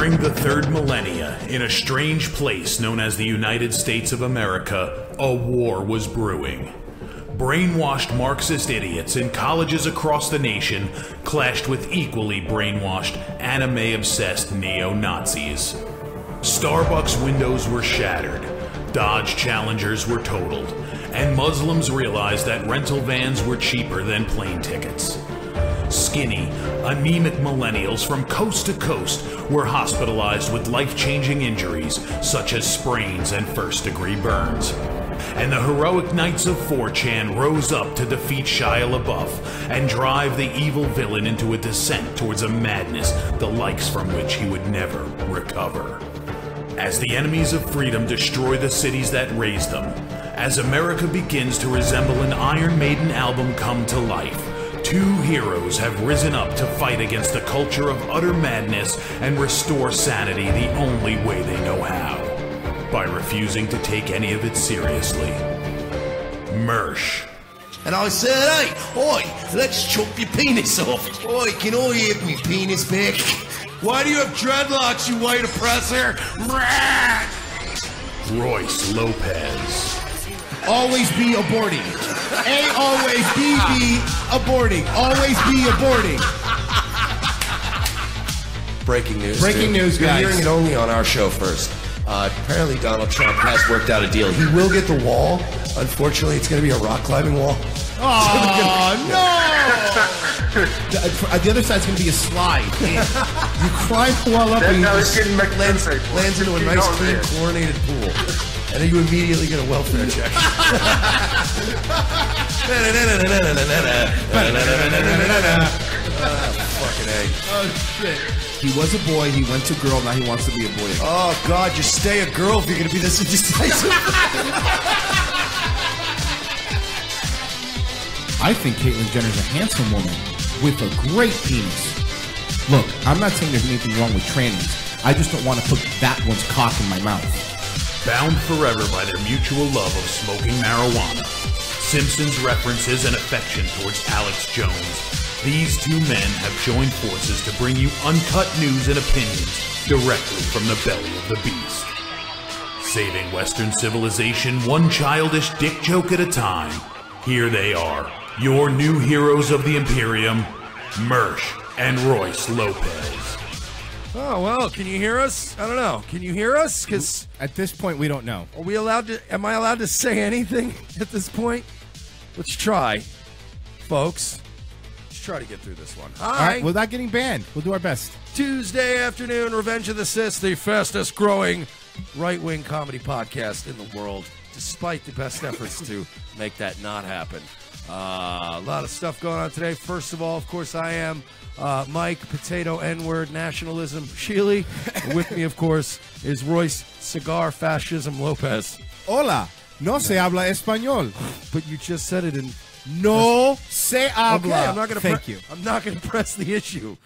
During the third millennia, in a strange place known as the United States of America, a war was brewing. Brainwashed Marxist idiots in colleges across the nation clashed with equally brainwashed, anime-obsessed neo-Nazis. Starbucks windows were shattered, Dodge Challengers were totaled, and Muslims realized that rental vans were cheaper than plane tickets. Skinny, anemic millennials from coast to coast were hospitalized with life-changing injuries such as sprains and first-degree burns. And the heroic knights of 4chan rose up to defeat Shia LaBeouf and drive the evil villain into a descent towards a madness the likes from which he would never recover. As the enemies of freedom destroy the cities that raised them, as America begins to resemble an Iron Maiden album come to life, two heroes have risen up to fight against a culture of utter madness and restore sanity the only way they know how, by refusing to take any of it seriously. Mersh. And I said, hey, oi, let's chop your penis off. Oi, can I have me penis back? Why do you have dreadlocks, you white oppressor? Royce Lopez. Always be aborting. A always be aborting. Always be aborting. Breaking news. Breaking news, guys. You're hearing it only on our show first. Apparently Donald Trump has worked out a deal. He will get the wall. Unfortunately, it's going to be a rock climbing wall. Oh, no! The other side's going to be a slide. You climb the wall up and you just lands into a nice, clean, chlorinated pool. And then you immediately get a welfare check. Fucking A. Oh, shit. He was a boy, he went to girl, now he wants to be a boy again. Oh, God, just stay a girl if you're going to be this indecisive. I think Caitlyn Jenner's a handsome woman with a great penis. Look, I'm not saying there's anything wrong with trannies. I just don't want to put that one's cock in my mouth. Bound forever by their mutual love of smoking marijuana, Simpsons references and affection towards Alex Jones, these two men have joined forces to bring you uncut news and opinions directly from the belly of the beast. Saving Western civilization one childish dick joke at a time, here they are, your new heroes of the Imperium, Mersh and Royce Lopez. Oh, well, can you hear us? I don't know. Can you hear us? Because at this point, we don't know. Are we allowed to? Am I allowed to say anything at this point? Let's try, folks. Let's try to get through this one. All right, without getting banned, we'll do our best. Tuesday afternoon, Revenge of the Sis, the fastest growing right-wing comedy podcast in the world, despite the best efforts to make that not happen. A lot of stuff going on today. First of all, of course, I am Mike, Potato, N-word, Nationalism, Sheely. With me, of course, is Royce, Cigar, Fascism, Lopez. Hola, no se habla español. But you just said it in... No se habla. Okay, I'm not gonna Thank you. I'm not going to press the issue.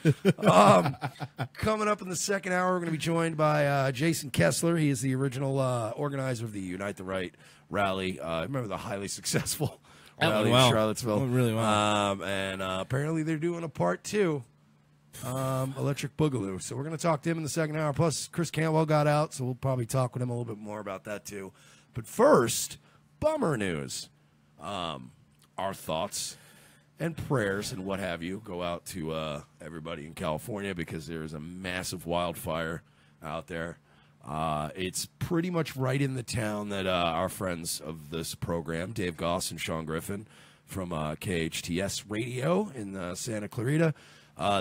Coming up in the second hour, we're going to be joined by Jasson Kessler. He is the original organizer of the Unite the Right rally. Remember the highly successful rally in Charlottesville. Went really well. And apparently they're doing a part 2, Electric Boogaloo. So we're going to talk to him in the second hour. Plus, Chris Cantwell got out, so we'll probably talk with him a little bit more about that too. But first, bummer news. Our thoughts and prayers and what have you go out to everybody in California because there's a massive wildfire out there. It's pretty much right in the town that our friends of this program, Dave Goss and Sean Griffin from KHTS Radio in Santa Clarita,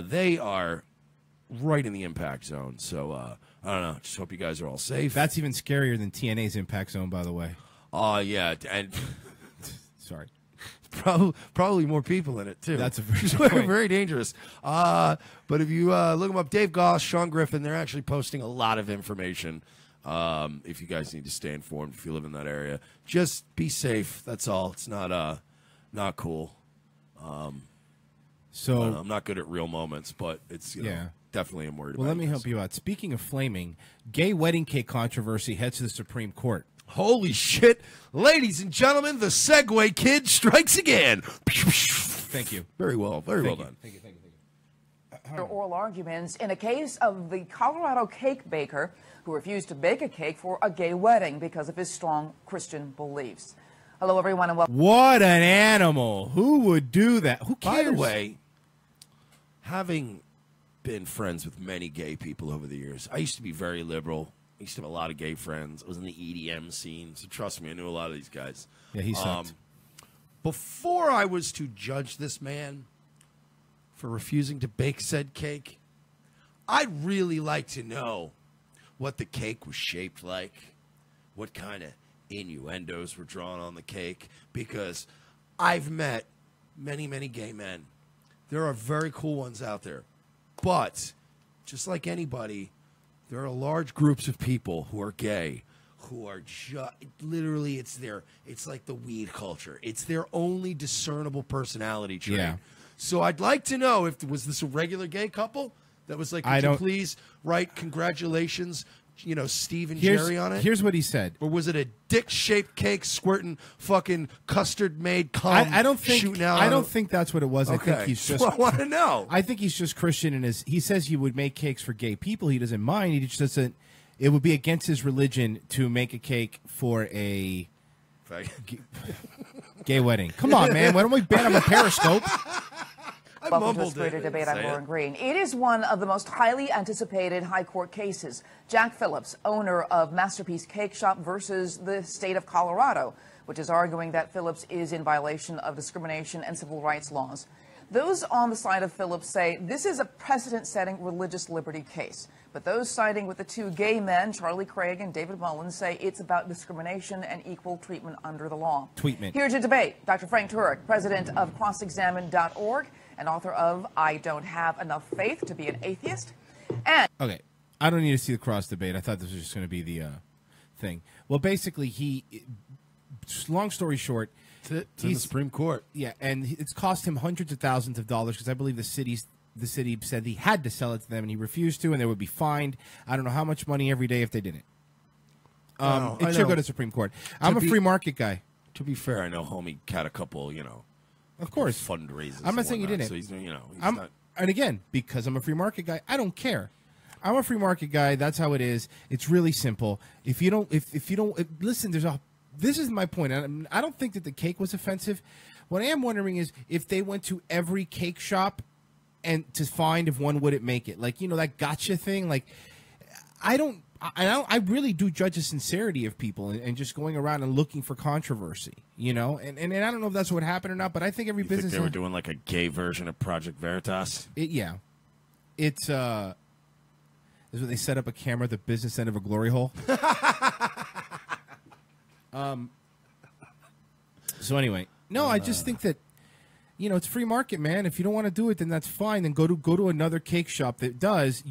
they are right in the impact zone. So, I don't know. Just hope you guys are all safe. That's even scarier than TNA's impact zone, by the way. Yeah. And sorry. Probably more people in it, too. That's a very, very dangerous. But if you look them up, Dave Goss, Sean Griffin, they're actually posting a lot of information. If you guys need to stay informed, if you live in that area, just be safe. That's all. It's not cool. So I'm not good at real moments, but it's definitely I'm worried about. Well, let me help you out. Speaking of flaming, gay wedding cake controversy heads to the Supreme Court. Holy shit. Ladies and gentlemen, the Segway Kid strikes again. Thank you. Very well. Very well done. Thank you. Oral arguments in a case of the Colorado cake baker who refused to bake a cake for a gay wedding because of his strong Christian beliefs. Hello, everyone, and welcome. What an animal. Who would do that? Who cares? By the way, having been friends with many gay people over the years, I used to be very liberal. I used to have a lot of gay friends. I was in the EDM scene, so trust me, I knew a lot of these guys. Yeah, he sucked. Before I was to judge this man for refusing to bake said cake, I'd really like to know what the cake was shaped like, what kind of innuendos were drawn on the cake, because I've met many, many gay men. There are very cool ones out there. But just like anybody, there are large groups of people who are gay who are just literally it's like the weed culture. It's their only discernible personality trait. Yeah. So I'd like to know if was this a regular gay couple that was like, could you please write congratulations, Steve and Jerry on it? Here's what he said. Or was it a dick-shaped cake squirting fucking custard-made cum I don't think shooting out? I don't think that's what it was. Okay. I think he's just. Well, I want to know. I think he's just Christian in his. He says he would make cakes for gay people. He doesn't mind. He just doesn't. It would be against his religion to make a cake for a gay wedding. Come on, man. Why don't we ban him on Periscope? Welcome to this greater debate. I'm Lauren Green. It is one of the most highly anticipated high court cases. Jack Phillips, owner of Masterpiece Cake Shop, versus the state of Colorado, which is arguing that Phillips is in violation of discrimination and civil rights laws. Those on the side of Phillips say this is a precedent-setting religious liberty case. But those siding with the two gay men, Charlie Craig and David Mullins, say it's about discrimination and equal treatment under the law. Here to debate, Dr. Frank Turek, president of CrossExamined.org and author of I Don't Have Enough Faith to Be an Atheist. And okay, I don't need to see the cross debate. I thought this was just going to be the thing. Well, basically, long story short, he's in the Supreme Court. Yeah, and it's cost him hundreds of thousands of dollars because I believe the city said he had to sell it to them and he refused to, and they would be fined. I don't know how much money every day if they didn't. It should go to Supreme Court. I'm a free market guy. To be fair, I know homie had a couple, of course, fundraisers. I'm not saying you didn't. So he's, he's not. And again, because I'm a free market guy, I don't care. I'm a free market guy. That's how it is. It's really simple. If you don't, listen. This is my point. I don't think that the cake was offensive. What I am wondering is if they went to every cake shop and to find if one wouldn't make it, like that gotcha thing. Like I really do judge the sincerity of people and just going around and looking for controversy, and I don't know if that's what happened or not, but I think every business. Think they were doing like a gay version of Project Veritas. It's is when they set up a camera at the business end of a glory hole. So anyway, no, I just think that it's free market, man. If you don't want to do it, then that's fine. Then go to another cake shop that does.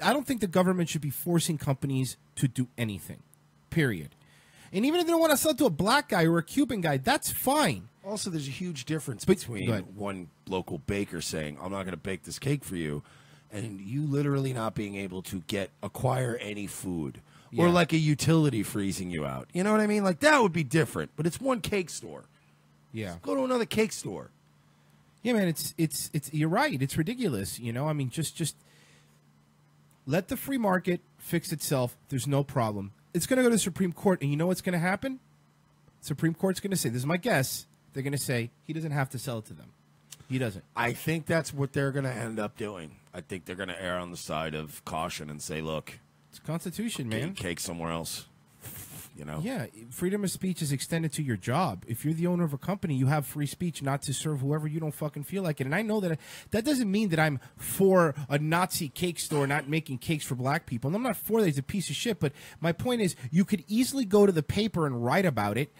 I don't think the government should be forcing companies to do anything, period. And even if they don't want to sell it to a black guy or a Cuban guy, that's fine. Also, there's a huge difference between one local baker saying, I'm not going to bake this cake for you, and you literally not being able to acquire any food. Yeah. Or like a utility freezing you out. You know what I mean? Like, that would be different. But it's one cake store. Yeah. Go to another cake store. Yeah, man, it's you're right. It's ridiculous, I mean, just let the free market fix itself. There's no problem. It's going to go to the Supreme Court, and you know what's going to happen? Supreme Court's going to say, this is my guess, they're going to say he doesn't have to sell it to them. He doesn't. I think that's what they're going to end up doing. I think they're going to err on the side of caution and say, look, it's a Constitution, man. Cake somewhere else. Yeah, freedom of speech is extended to your job. If you're the owner of a company, you have free speech not to serve whoever you don't fucking feel like it. And I know that doesn't mean that I'm for a Nazi cake store not making cakes for black people. And I'm not for that. It's a piece of shit. But my point is, you could easily go to the paper and write about it.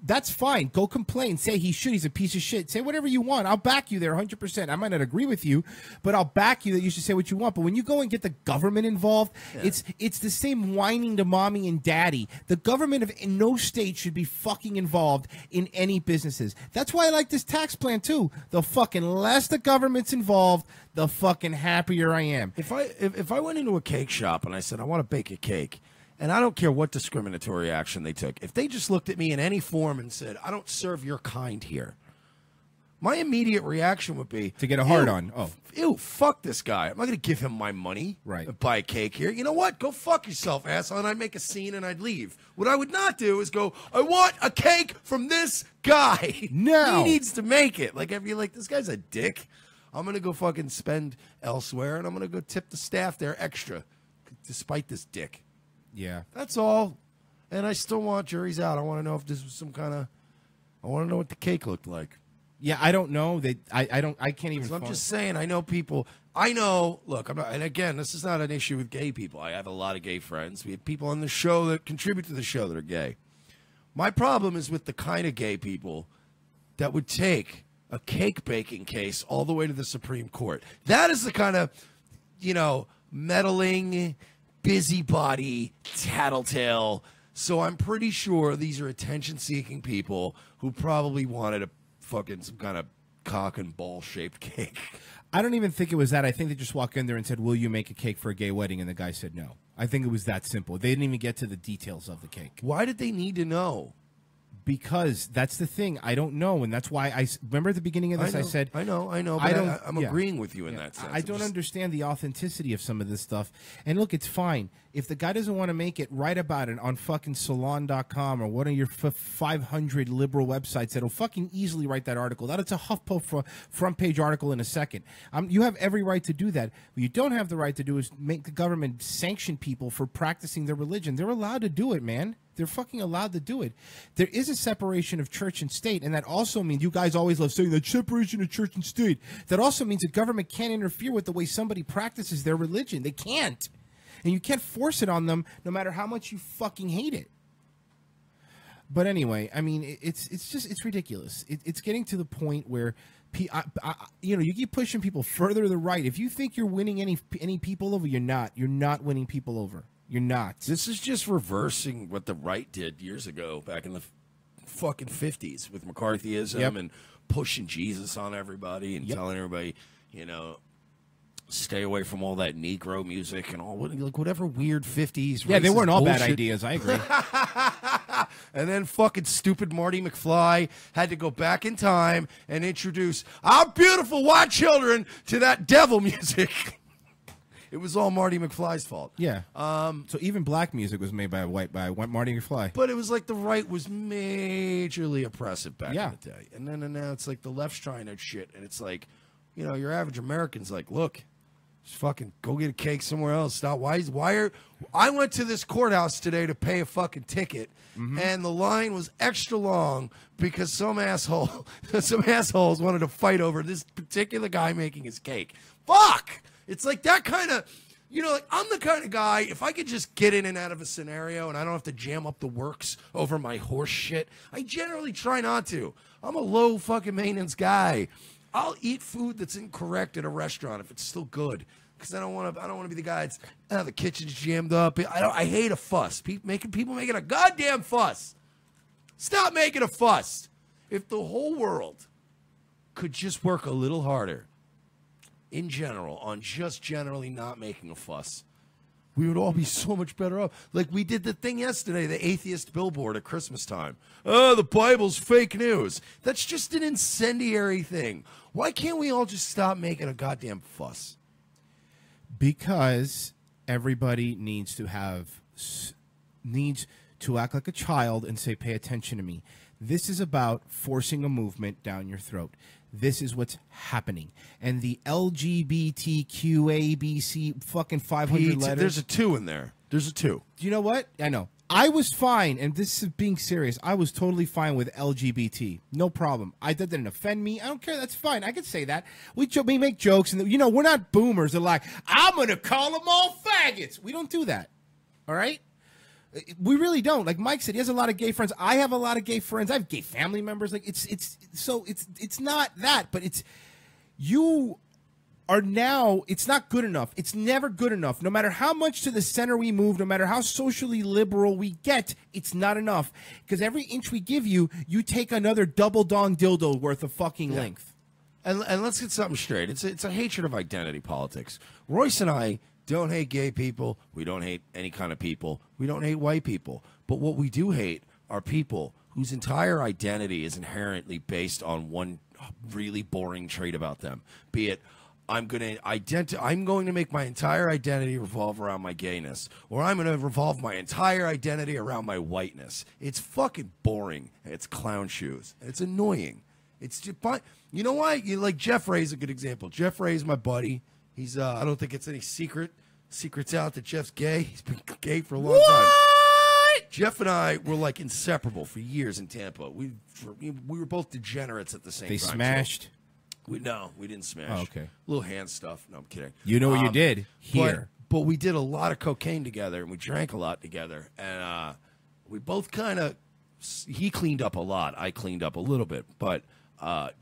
That's fine. Go complain. Say he's a piece of shit. Say whatever you want. I'll back you there 100%. I might not agree with you, but I'll back you that you should say what you want. But when you go and get the government involved, it's the same whining to mommy and daddy. The government of no state should be fucking involved in any businesses. That's why I like this tax plan too. The fucking less the government's involved, the fucking happier I am. If I went into a cake shop and I said I want to bake a cake, and I don't care what discriminatory action they took, if they just looked at me in any form and said I don't serve your kind here, my immediate reaction would be to get a hard on. Oh, ew, fuck this guy. I'm not going to give him my money. Right. And buy a cake here. You know what? Go fuck yourself, asshole. And I'd make a scene and I'd leave. What I would not do is go, I want a cake from this guy. No. He needs to make it. Like, if you're like, this guy's a dick, I'm going to go fucking spend elsewhere and I'm going to go tip the staff there extra, despite this dick. Yeah. That's all. And I still want juries out. I want to know if this was some kind of, I want to know what the cake looked like. Yeah, I don't know. I can't even. So I'm just saying. I know people. I know. Look, I'm not. And again, this is not an issue with gay people. I have a lot of gay friends. We have people on the show that contribute to the show that are gay. My problem is with the kind of gay people that would take a cake baking case all the way to the Supreme Court. That is the kind of, meddling, busybody, tattletale. So I'm pretty sure these are attention-seeking people who probably wanted a fucking some kind of cock and ball shaped cake. I don't even think it was that. I think they just walked in there and said, will you make a cake for a gay wedding? And the guy said no. I think it was that simple. They didn't even get to the details of the cake. Why did they need to know? Because that's the thing. I don't know. And that's why remember at the beginning of this, I said, I know. But I'm agreeing with you in that sense. I don't understand the authenticity of some of this stuff. And look, it's fine. If the guy doesn't want to make it, write about it on fucking salon.com or one of your 500 liberal websites that'll fucking easily write that article. That's a HuffPo front page article in a second. You have every right to do that. What you don't have the right to do is make the government sanction people for practicing their religion. They're allowed to do it, man. They're fucking allowed to do it. There is a separation of church and state, and that also means, you guys always love saying that separation of church and state. That also means the government can't interfere with the way somebody practices their religion. They can't. And you can't force it on them no matter how much you fucking hate it. But anyway, I mean, it's ridiculous. It's getting to the point where, you keep pushing people further to the right. If you think you're winning any people over, you're not. You're not winning people over. You're not. This is just reversing what the right did years ago, back in the fucking 50s with McCarthyism and pushing Jesus on everybody and telling everybody, stay away from all that Negro music and all, like whatever weird 50s. Yeah, they weren't all bullshit. bad ideas. I agree. And then fucking stupid Marty McFly had to go back in time and introduce our beautiful white children to that devil music. It was all Marty McFly's fault. Yeah. So even black music was made by Marty McFly. But it was like the right was majorly oppressive back in the day. And then now it's like the left's trying that shit. And it's like, your average American's like, look, just fucking go get a cake somewhere else. Stop. I went to this courthouse today to pay a fucking ticket. And the line was extra long because some assholes wanted to fight over this particular guy making his cake. Fuck! It's like that kind of, I'm the kind of guy, if I could just get in and out of a scenario and I don't have to jam up the works over my horse shit, I generally try not to. I'm a low fucking maintenance guy. I'll eat food that's incorrect at a restaurant if it's still good. Because I don't want to be the guy that's, the kitchen's jammed up. I hate a fuss. People making a goddamn fuss. Stop making a fuss. If the whole world could just work a little harder, in general, on just generally not making a fuss, we would all be so much better off. Like we did the thing yesterday, the atheist billboard at Christmas time. Oh, the Bible's fake news. That's just an incendiary thing. Why can't we all just stop making a goddamn fuss? Because everybody needs to act like a child and say, pay attention to me. This is about forcing a movement down your throat. This is what's happening. And the LGBTQABC fucking 500 letters. There's a 2 in there. There's a 2. Do you know what? I know. I was fine, and this is being serious. I was totally fine with LGBT. No problem. That didn't offend me. I don't care. That's fine. I could say that. We make jokes, and we're not boomers. They're like, I'm going to call them all faggots. We don't do that. All right? We really don't. Like Mike said, he has a lot of gay friends. I have a lot of gay friends. I have gay family members. Like it's not that, but it's not good enough. It's never good enough. No matter how much to the center we move, no matter how socially liberal we get, it's not enough. Because every inch we give you, you take another double dong dildo worth of fucking length. And let's get something straight. It's a hatred of identity politics. Royce and I don't hate gay people. We don't hate any kind of people. We don't hate white people. But what we do hate are people whose entire identity is inherently based on one really boring trait about them. Be it, I'm going to make my entire identity revolve around my gayness, or I'm going to revolve my entire identity around my whiteness. It's fucking boring. It's clown shoes. It's annoying. It's just, you know why? Like Jeff Ray's a good example. Jeff Ray's my buddy. He's I don't think it's any secrets out that Jeff's gay. He's been gay for a long time. Jeff and I were like inseparable for years in Tampa. We were both degenerates at the same time. They smashed. We didn't smash. Oh, okay. Little hand stuff. No, I'm kidding. You know what you did here. But we did a lot of cocaine together, and we drank a lot together. And we both kind of, he cleaned up a lot. I cleaned up a little bit. But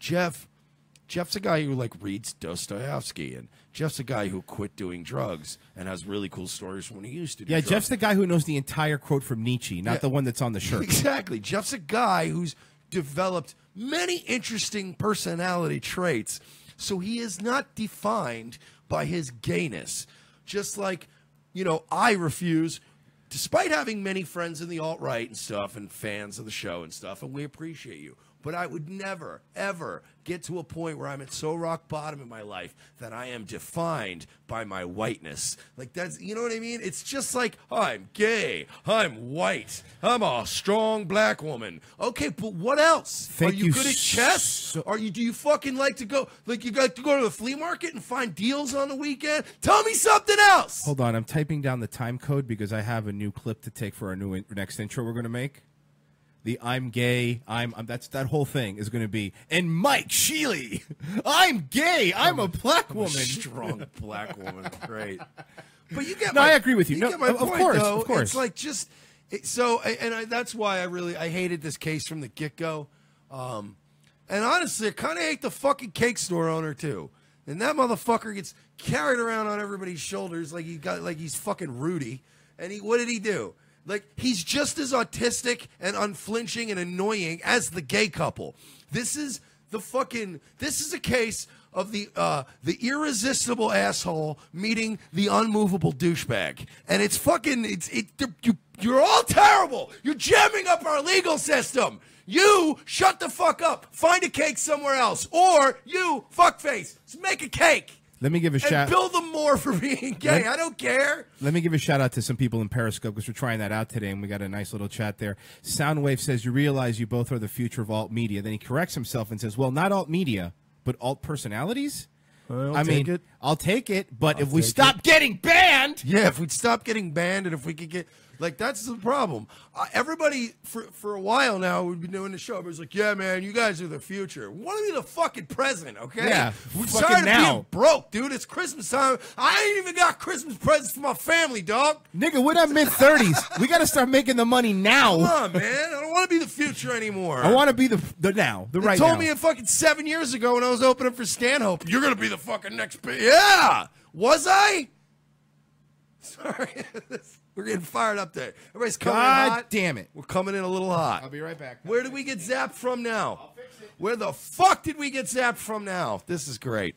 Jeff's a guy who like reads Dostoevsky, and Jeff's a guy who quit doing drugs and has really cool stories from when he used to do drugs. Jeff's the guy who knows the entire quote from Nietzsche, not the one that's on the shirt. Exactly. Jeff's a guy who's developed many interesting personality traits, so he is not defined by his gayness. Just like, I refuse, despite having many friends in the alt-right and stuff and fans of the show and stuff, and we appreciate you, but I would never, ever get to a point where I'm at so rock bottom in my life that I am defined by my whiteness. Like, that's, you know what I mean? It's just like, I'm gay, I'm white, I'm a strong black woman. Okay, but what else? Are you good at chess? Do you fucking like to go, like you got to go to the flea market and find deals on the weekend? Tell me something else. Hold on, I'm typing down the time code because I have a new clip to take for our new next intro we're going to make. The I'm gay, that's that whole thing is going to be, and Mike Sheely, I'm gay, I'm a black woman. A strong black woman, great. But you get I agree with you. You get my point, though. Of course. It's like just, that's why I hated this case from the get-go. And honestly, I kind of hate the fucking cake store owner, too. And that motherfucker gets carried around on everybody's shoulders like he's fucking Rudy. And what did he do? Like, he's just as autistic and unflinching and annoying as the gay couple. This is a case of the irresistible asshole meeting the unmovable douchebag. And it's fucking, you're all terrible. You're jamming up our legal system. You shut the fuck up. Find a cake somewhere else. Or you, fuckface, make a cake. Let me give a shout. Bill them more for being gay. I don't care. Let me give a shout out to some people in Periscope because we're trying that out today, and we got a nice little chat there. Soundwave says, "You realize you both are the future of alt media." Then he corrects himself and says, "Well, not alt media, but alt personalities." I'll take it. But if we stop getting banned, if we'd stop getting banned, and if we could get. Like, that's the problem. Everybody, for a while now, we've been doing the show. Everybody's like, yeah, man, you guys are the future. We want to be the fucking president, okay? Yeah, we're tired of being broke, dude. It's Christmas time. I ain't even got Christmas presents for my family, dog. Nigga, we're in mid-30s. We got to start making the money now. Come on, man. I don't want to be the future anymore. I want to be the right now. They told me fucking 7 years ago when I was opening for Stanhope, you're going to be the fucking next big. Yeah. Was I? Sorry. We're getting fired up there. Everybody's coming in hot. God damn it. We're coming in a little hot. I'll be right back. Where did we get zapped from now? I'll fix it. Where the fuck did we get zapped from now? This is great.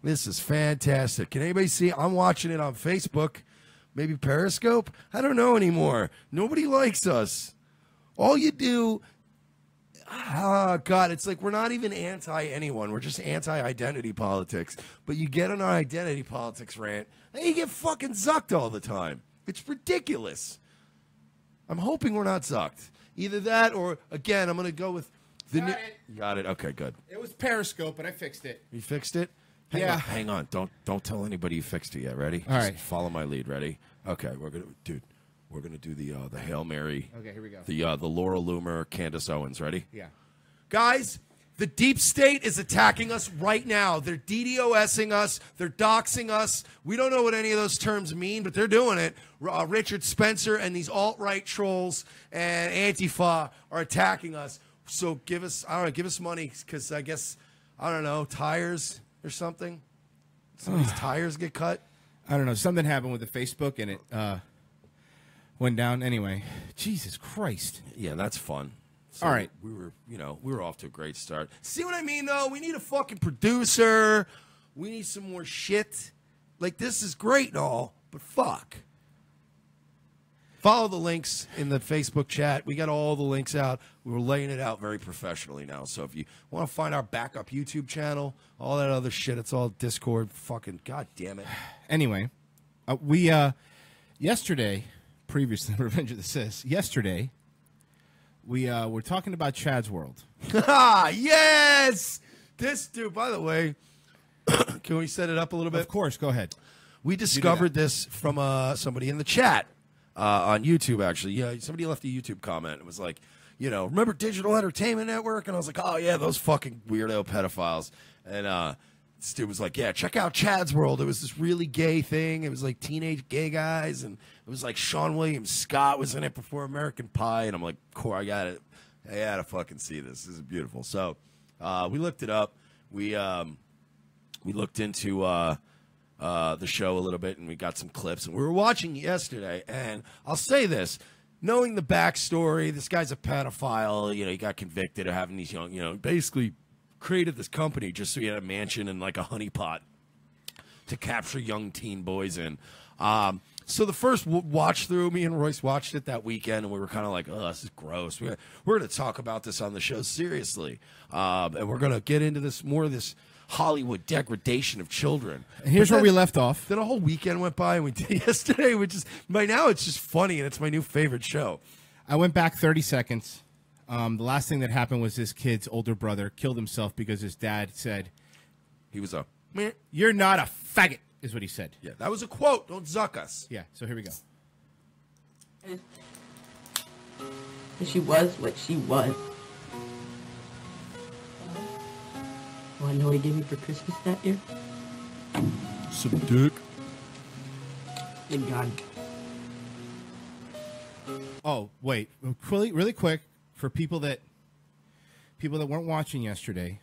This is fantastic. Can anybody see? I'm watching it on Facebook. Maybe Periscope? I don't know anymore. Nobody likes us. All you do... Oh, God, it's like we're not even anti-anyone. We're just anti-identity politics. But you get on our identity politics rant, and you get fucking zucked all the time. It's ridiculous. I'm hoping we're not sucked. Either that or, again, I'm going to go with the new... You got it? Okay, good. It was Periscope, but I fixed it. You fixed it? Hang on. Don't tell anybody you fixed it yet. Ready? All right. Just follow my lead. Ready? Okay, we're going to do the Hail Mary. Okay, here we go. The Laura Loomer, Candace Owens. Ready? Yeah. Guys... The deep state is attacking us right now. They're DDoSing us. They're doxing us. We don't know what any of those terms mean, but they're doing it. Richard Spencer and these alt-right trolls and Antifa are attacking us. So give us money because I guess, I don't know, tires or something. Some of these tires get cut. I don't know. Something happened with the Facebook and it went down. Anyway, Jesus Christ. Yeah, that's fun. So all right. We were off to a great start. See what I mean, though? We need a fucking producer. We need some more shit. Like, this is great and all, but fuck. follow the links in the Facebook chat. We got all the links out. We're laying it out very professionally now. So if you want to find our backup YouTube channel, all that other shit, it's all Discord. Fucking god damn it. Anyway, we yesterday, previously Revenge of the Sis, yesterday we were talking about Chad's World. Yes! This dude, by the way, can we set it up a little bit? Of course, go ahead. We discovered this from somebody in the chat on YouTube, actually. Yeah, somebody left a YouTube comment. It was like, you know, remember Digital Entertainment Network? And I was like, oh, yeah, those fucking weirdo pedophiles. And this dude was like, yeah, check out Chad's World. It was this really gay thing. It was like teenage gay guys. And it was like Sean William Scott was in it before American Pie. And I'm like, cool, I got it. I got to fucking see this. This is beautiful. So we looked it up. We looked into the show a little bit, and we got some clips. And we were watching yesterday, and I'll say this. Knowing the backstory, this guy's a pedophile. You know, he got convicted of having these young, you know, basically created this company just so he had a mansion and like a honeypot to capture young teen boys in. So the first watch through, me and Royce watched it that weekend, and we were kind of like, oh, this is gross. We're going to talk about this on the show seriously. And we're going to get into this more of this Hollywood degradation of children. And here's where we left off. Then a whole weekend went by, and we did yesterday, which is, by now it's just funny, and it's my new favorite show. I went back 30 seconds. The last thing that happened was this kid's older brother killed himself because his dad said, he was a, "You're not a faggot," is what he said. Yeah, that was a quote. Don't zuck us. Yeah, so here we go. She was what she was. Want to know what he gave me for Christmas that year? Some dick. Thank God. Oh, wait. Really quick, for people that weren't watching yesterday,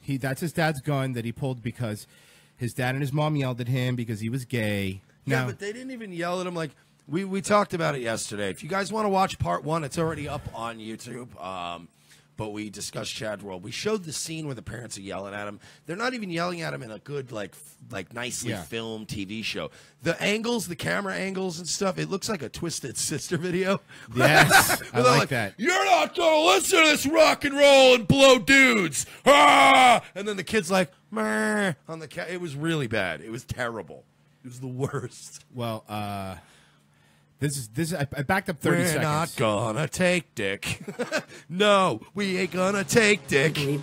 that's his dad's gun that he pulled because his dad and his mom yelled at him because he was gay. Yeah, but they didn't even yell at him. Like, we talked about it yesterday. If you guys want to watch part 1, it's already up on YouTube. But we discussed Chad's World. We showed the scene where the parents are yelling at him. They're not even yelling at him in a good, like nicely filmed TV show. The angles, the camera angles and stuff, it looks like a Twisted Sister video. Yes, I like that. You're not going to listen to this rock and roll and blow dudes. Ah! And then the kid's like, meh, on the cat. It was really bad. It was terrible. It was the worst. Well, This is. I backed up 30 seconds. We're not gonna take dick. No, we ain't gonna take dick. You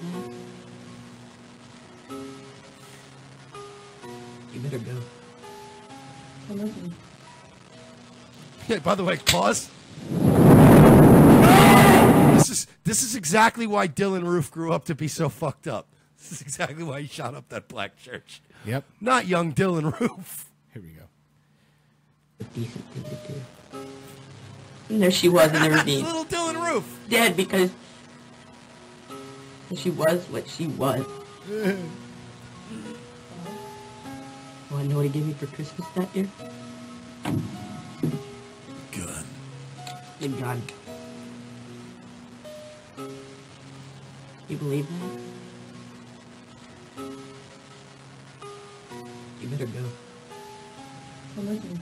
better go. I love you. Yeah, by the way, pause. This is exactly why Dylan Roof grew up to be so fucked up. This is exactly why he shot up that black church. Yep. Not young Dylan Roof. Here we go. A decent thing to do. And there she was in the ravine. Little Dylan Roof. Dead because she was what she was. Want to know what he gave me for Christmas that year? Gun. Thank God. You believe that? You better go. I love you.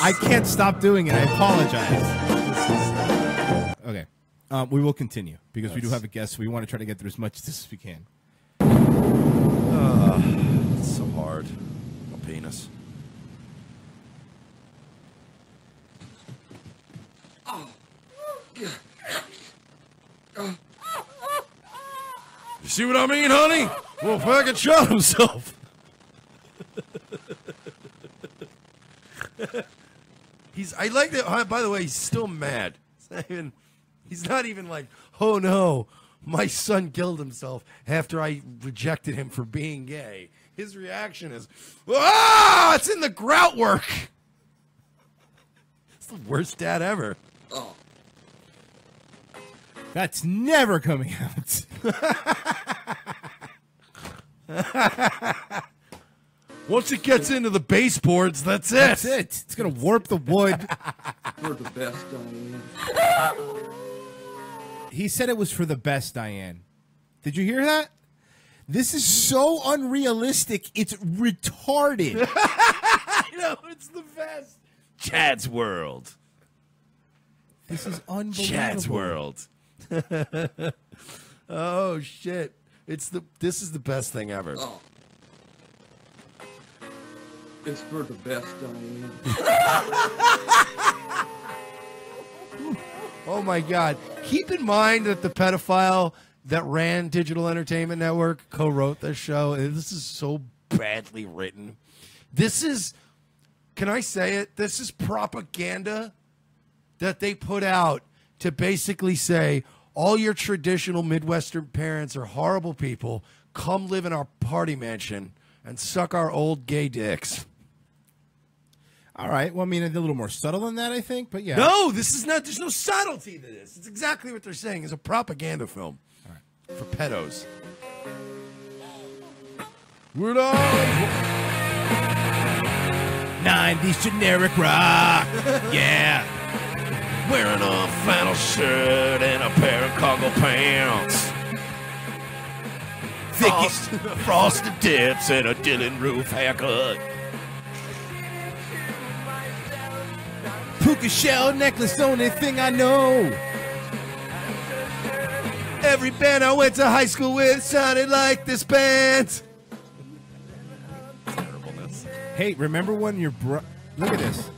I can't stop doing it. I apologize. Okay. We will continue because we do have a guest. So we want to try to get through as much of this as we can. It's so hard. My penis. You see what I mean, honey? Well, fucking shot himself. I like that. By the way, he's still mad. He's not even like, oh no, my son killed himself after I rejected him for being gay. His reaction is, ah, it's in the grout work. It's the worst dad ever. Oh. That's never coming out. Once it gets into the baseboards, that's it. That's it. It's going to warp the wood. For the best, Diane. He said it was for the best, Diane. Did you hear that? This is so unrealistic. It's retarded. I know, it's the best. Chad's World. This is unbelievable. Chad's World. Oh shit! This is the best thing ever. Oh. It's for the best, Diane. Oh my God! Keep in mind that the pedophile that ran Digital Entertainment Network co-wrote this show. This is so badly written. This is, can I say it? This is propaganda that they put out to basically say, all your traditional Midwestern parents are horrible people. Come live in our party mansion and suck our old gay dicks. All right. Well, I mean, a little more subtle than that, I think. But yeah. No, this is not. There's no subtlety to this. It's exactly what they're saying. It's a propaganda film. All right. For pedos. We're on 90s generic rock. Yeah. Wearing a flannel shirt and a pair of cargo pants. Frosted tips and a Dylan Roof haircut. Puka shell necklace, only thing I know. Every band I went to high school with sounded like this band. Terribleness. Hey, remember when your look at this.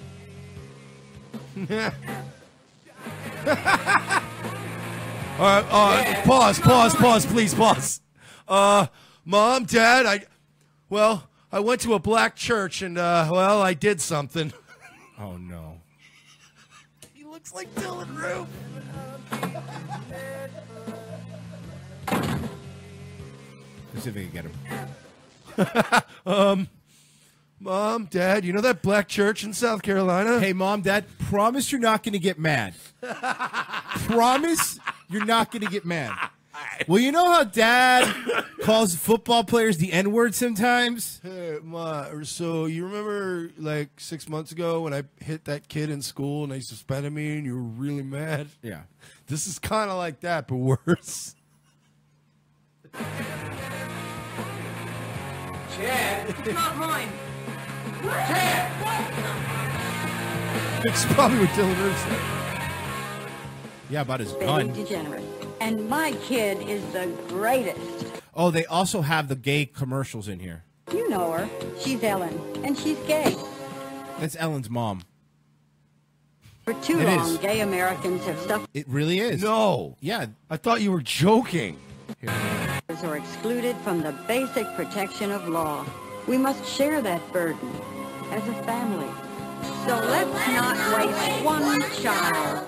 All right, pause, please, pause. Mom, Dad, I went to a black church and, I did something. Oh, no. He looks like Dylan Roof. Let's see if we can get him. Mom, Dad, you know that black church in South Carolina? Hey, Mom, Dad, promise you're not going to get mad. Promise you're not going to get mad. Well, you know how Dad calls football players the N-word sometimes? Hey, Ma, so you remember like 6 months ago when I hit that kid in school and they suspended me and you were really mad? Yeah. This is kind of like that, but worse. Chad, It's not mine. It's probably what Dylan Roof said. Yeah, about his Baby gun. degenerate. And my kid is the greatest. Oh, they also have the gay commercials in here. You know her. She's Ellen, and she's gay. That's Ellen's mom. For too It long, is. gay Americans have suffered It really is. No. Yeah. I thought you were joking. or excluded from the basic protection of law. We must share that burden as a family. So let's not waste one child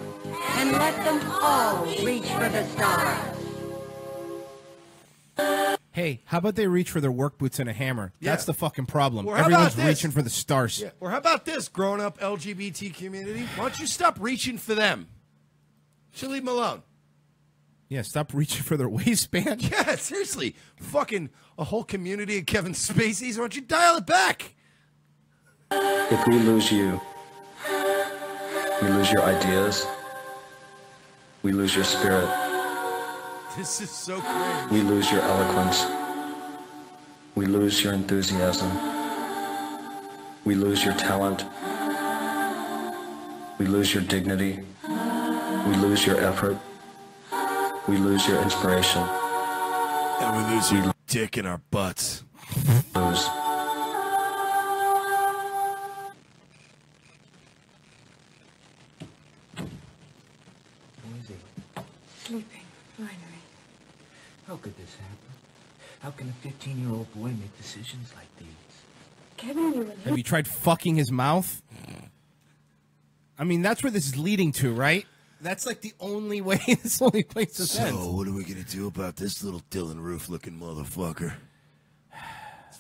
and let them all reach for the stars. Hey, how about they reach for their work boots and a hammer? Yeah. That's the fucking problem. Or how about Everyone's this? reaching for the stars. Yeah. Or how about this, grown-up LGBT community? Why don't you stop reaching for them? Should leave them alone. Yeah, stop reaching for their waistband. Yeah, seriously. Fucking a whole community of Kevin Spaceys. Why don't you dial it back? If we lose you, we lose your ideas, we lose your spirit, This is so crazy. we lose your eloquence, we lose your enthusiasm, we lose your talent, we lose your dignity, we lose your effort, we lose your inspiration. And we lose your dick in our butts. Lose. Sleeping, finally. How could this happen? How can a 15-year-old boy make decisions like these? Kevin, you Have you tried fucking his mouth? I mean, that's where this is leading to, right? That's like the only way. This only makes sense. So, what are we going to do about this little Dylan Roof-looking motherfucker? I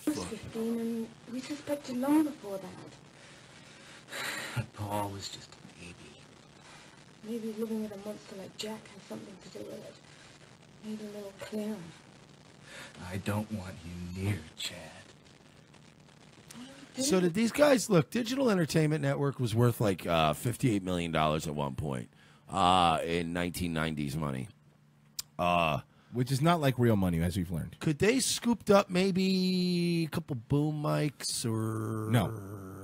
was 15 and we suspected long before that. Paul was just a baby. Maybe living with a monster like Jack has something to do with it. Maybe a little clearer. I don't want you near Chad. So did these guys look? Digital Entertainment Network was worth like $58 million at one point in 1990s money. Which is not like real money, as we've learned. Could they scooped up maybe a couple boom mics or no?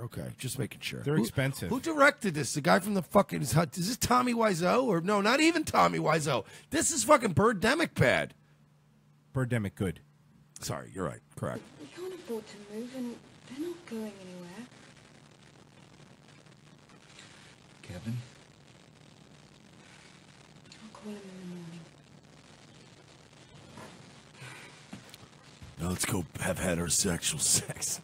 Okay, just making sure. They're expensive. Who directed this? The guy from the fucking is this Tommy Wiseau or no? Not even Tommy Wiseau. This is fucking Birdemic bad. Birdemic good. Sorry, you're right. Correct. We can't afford to move, and they're not going anywhere. Kevin? I'll call him in the morning. Now let's go have heterosexual sex.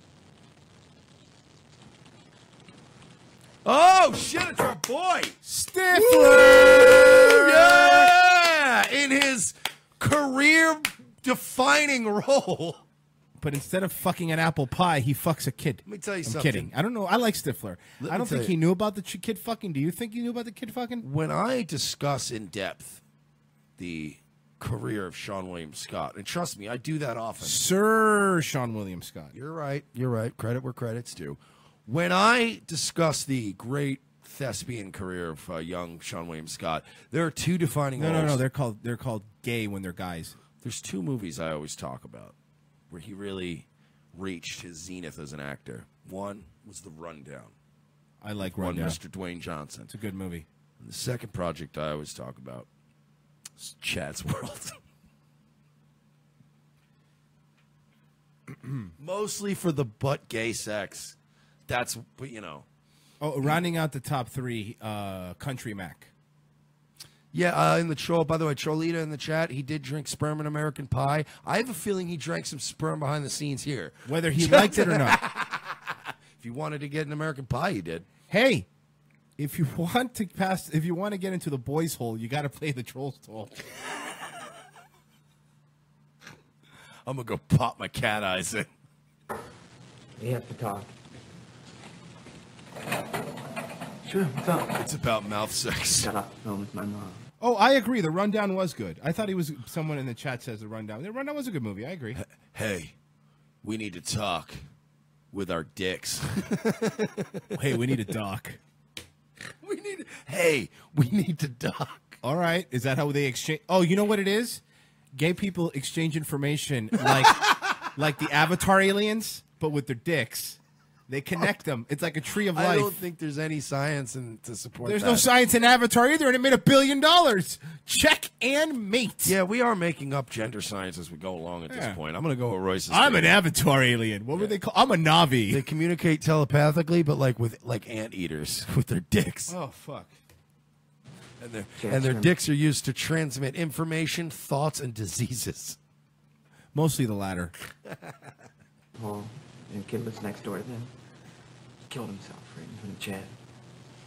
Oh, shit, it's our boy. Stifler! Woo! Yeah! In his career-defining role. But instead of fucking an apple pie, he fucks a kid. Let me tell you I'm something. kidding. I don't know. I like Stifler. I don't think he knew about the kid fucking. Do you think he knew about the kid fucking? When I discuss in depth the career of Sean William Scott, and trust me, I do that often. Sir Sean William Scott. You're right. You're right. Credit where credit's due. When I discuss the great thespian career of young Sean William Scott, there are two defining roles. No. They're called gay when they're guys. There's two movies I always talk about where he really reached his zenith as an actor. One was The Rundown. I like Rundown. Rundown. Mr. Dwayne Johnson. It's a good movie. And the second project I always talk about is Chad's World. Mostly for the butt gay sex. That's, you know. Oh, rounding out the top three, Country Mac. Yeah, in the troll, by the way, Trollita in the chat, he did drink sperm in American Pie. I have a feeling he drank some sperm behind the scenes here. Whether he liked it or not. If he wanted to get an American Pie, he did. Hey, if you want to get into the boys' hole, you got to play the troll's hole. I'm going to go pop my cat eyes in. We have to talk. Sure, what's up? It's about mouth sex. Shut up, film with my mom. Oh, I agree. The Rundown was good. I thought he was. Someone in the chat says The Rundown. The Rundown was a good movie. I agree. Hey, we need to talk with our dicks. Hey, we need a doc. We need to doc. All right. Is that how they exchange? Oh, you know what it is? Gay people exchange information like the Avatar aliens, but with their dicks. They connect them. It's like a tree of life. I don't think there's any science to support There's that. no science in Avatar either, and it made $1 billion. Check and mate. Yeah, we are making up gender science as we go along at this point. I'm going to go with Royce's. I'm an Avatar alien. What were they called? I'm a Navi. They communicate telepathically, but like anteaters with their dicks. Oh, fuck. And their dicks are used to transmit information, thoughts, and diseases. Mostly the latter. Well, the kid lives next door to them. He killed himself right in front of Chad.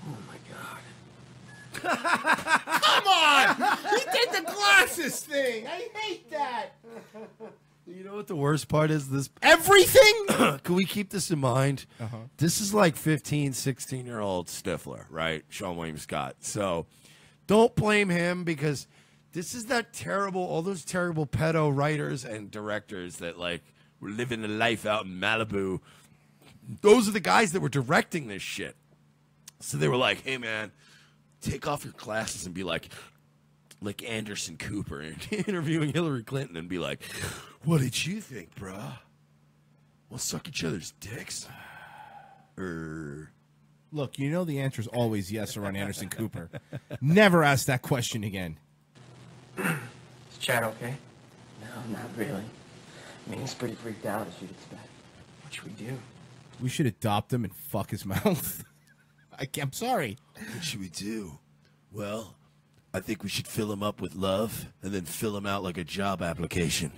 Oh my God. Come on! He did the glasses thing. I hate that. You know what the worst part is? This everything? Can we keep this in mind? This is like 15, 16-year-old Stifler, right? Sean William Scott. So don't blame him because this is that terrible, all those terrible pedo writers and directors that like were living a life out in Malibu. Those are the guys that were directing this shit. So they were like, hey, man, take off your glasses and be like Anderson Cooper interviewing Hillary Clinton and be like, what did you think, bruh? We'll suck each other's dicks? Look, you know the answer is always yes around Anderson Cooper. Never ask that question again. Is Chad okay? No, not really. I mean, he's pretty freaked out, as you'd expect. What should we do? We should adopt him and fuck his mouth. I'm sorry. What should we do? Well, I think we should fill him up with love and then fill him out like a job application.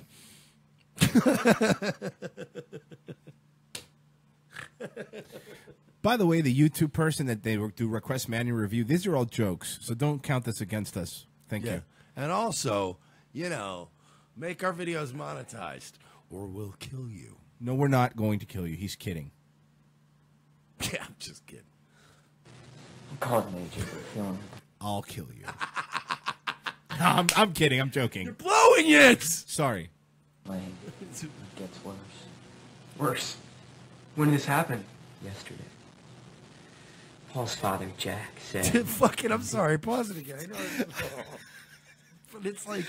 By the way, the YouTube person that they do request manual review, these are all jokes, so don't count this against us. Thank you. And also, you know, make our videos monetized or we'll kill you. No, we're not going to kill you. He's kidding. Yeah, I'm just kidding. I'm calling an agent. I'll kill you. No, I'm kidding. I'm joking. You're blowing it! Sorry. It gets worse. Worse? When did this happen? yesterday. Paul's father, Jack, said... Fucking, I'm sorry. Pause it again. I know. But it's like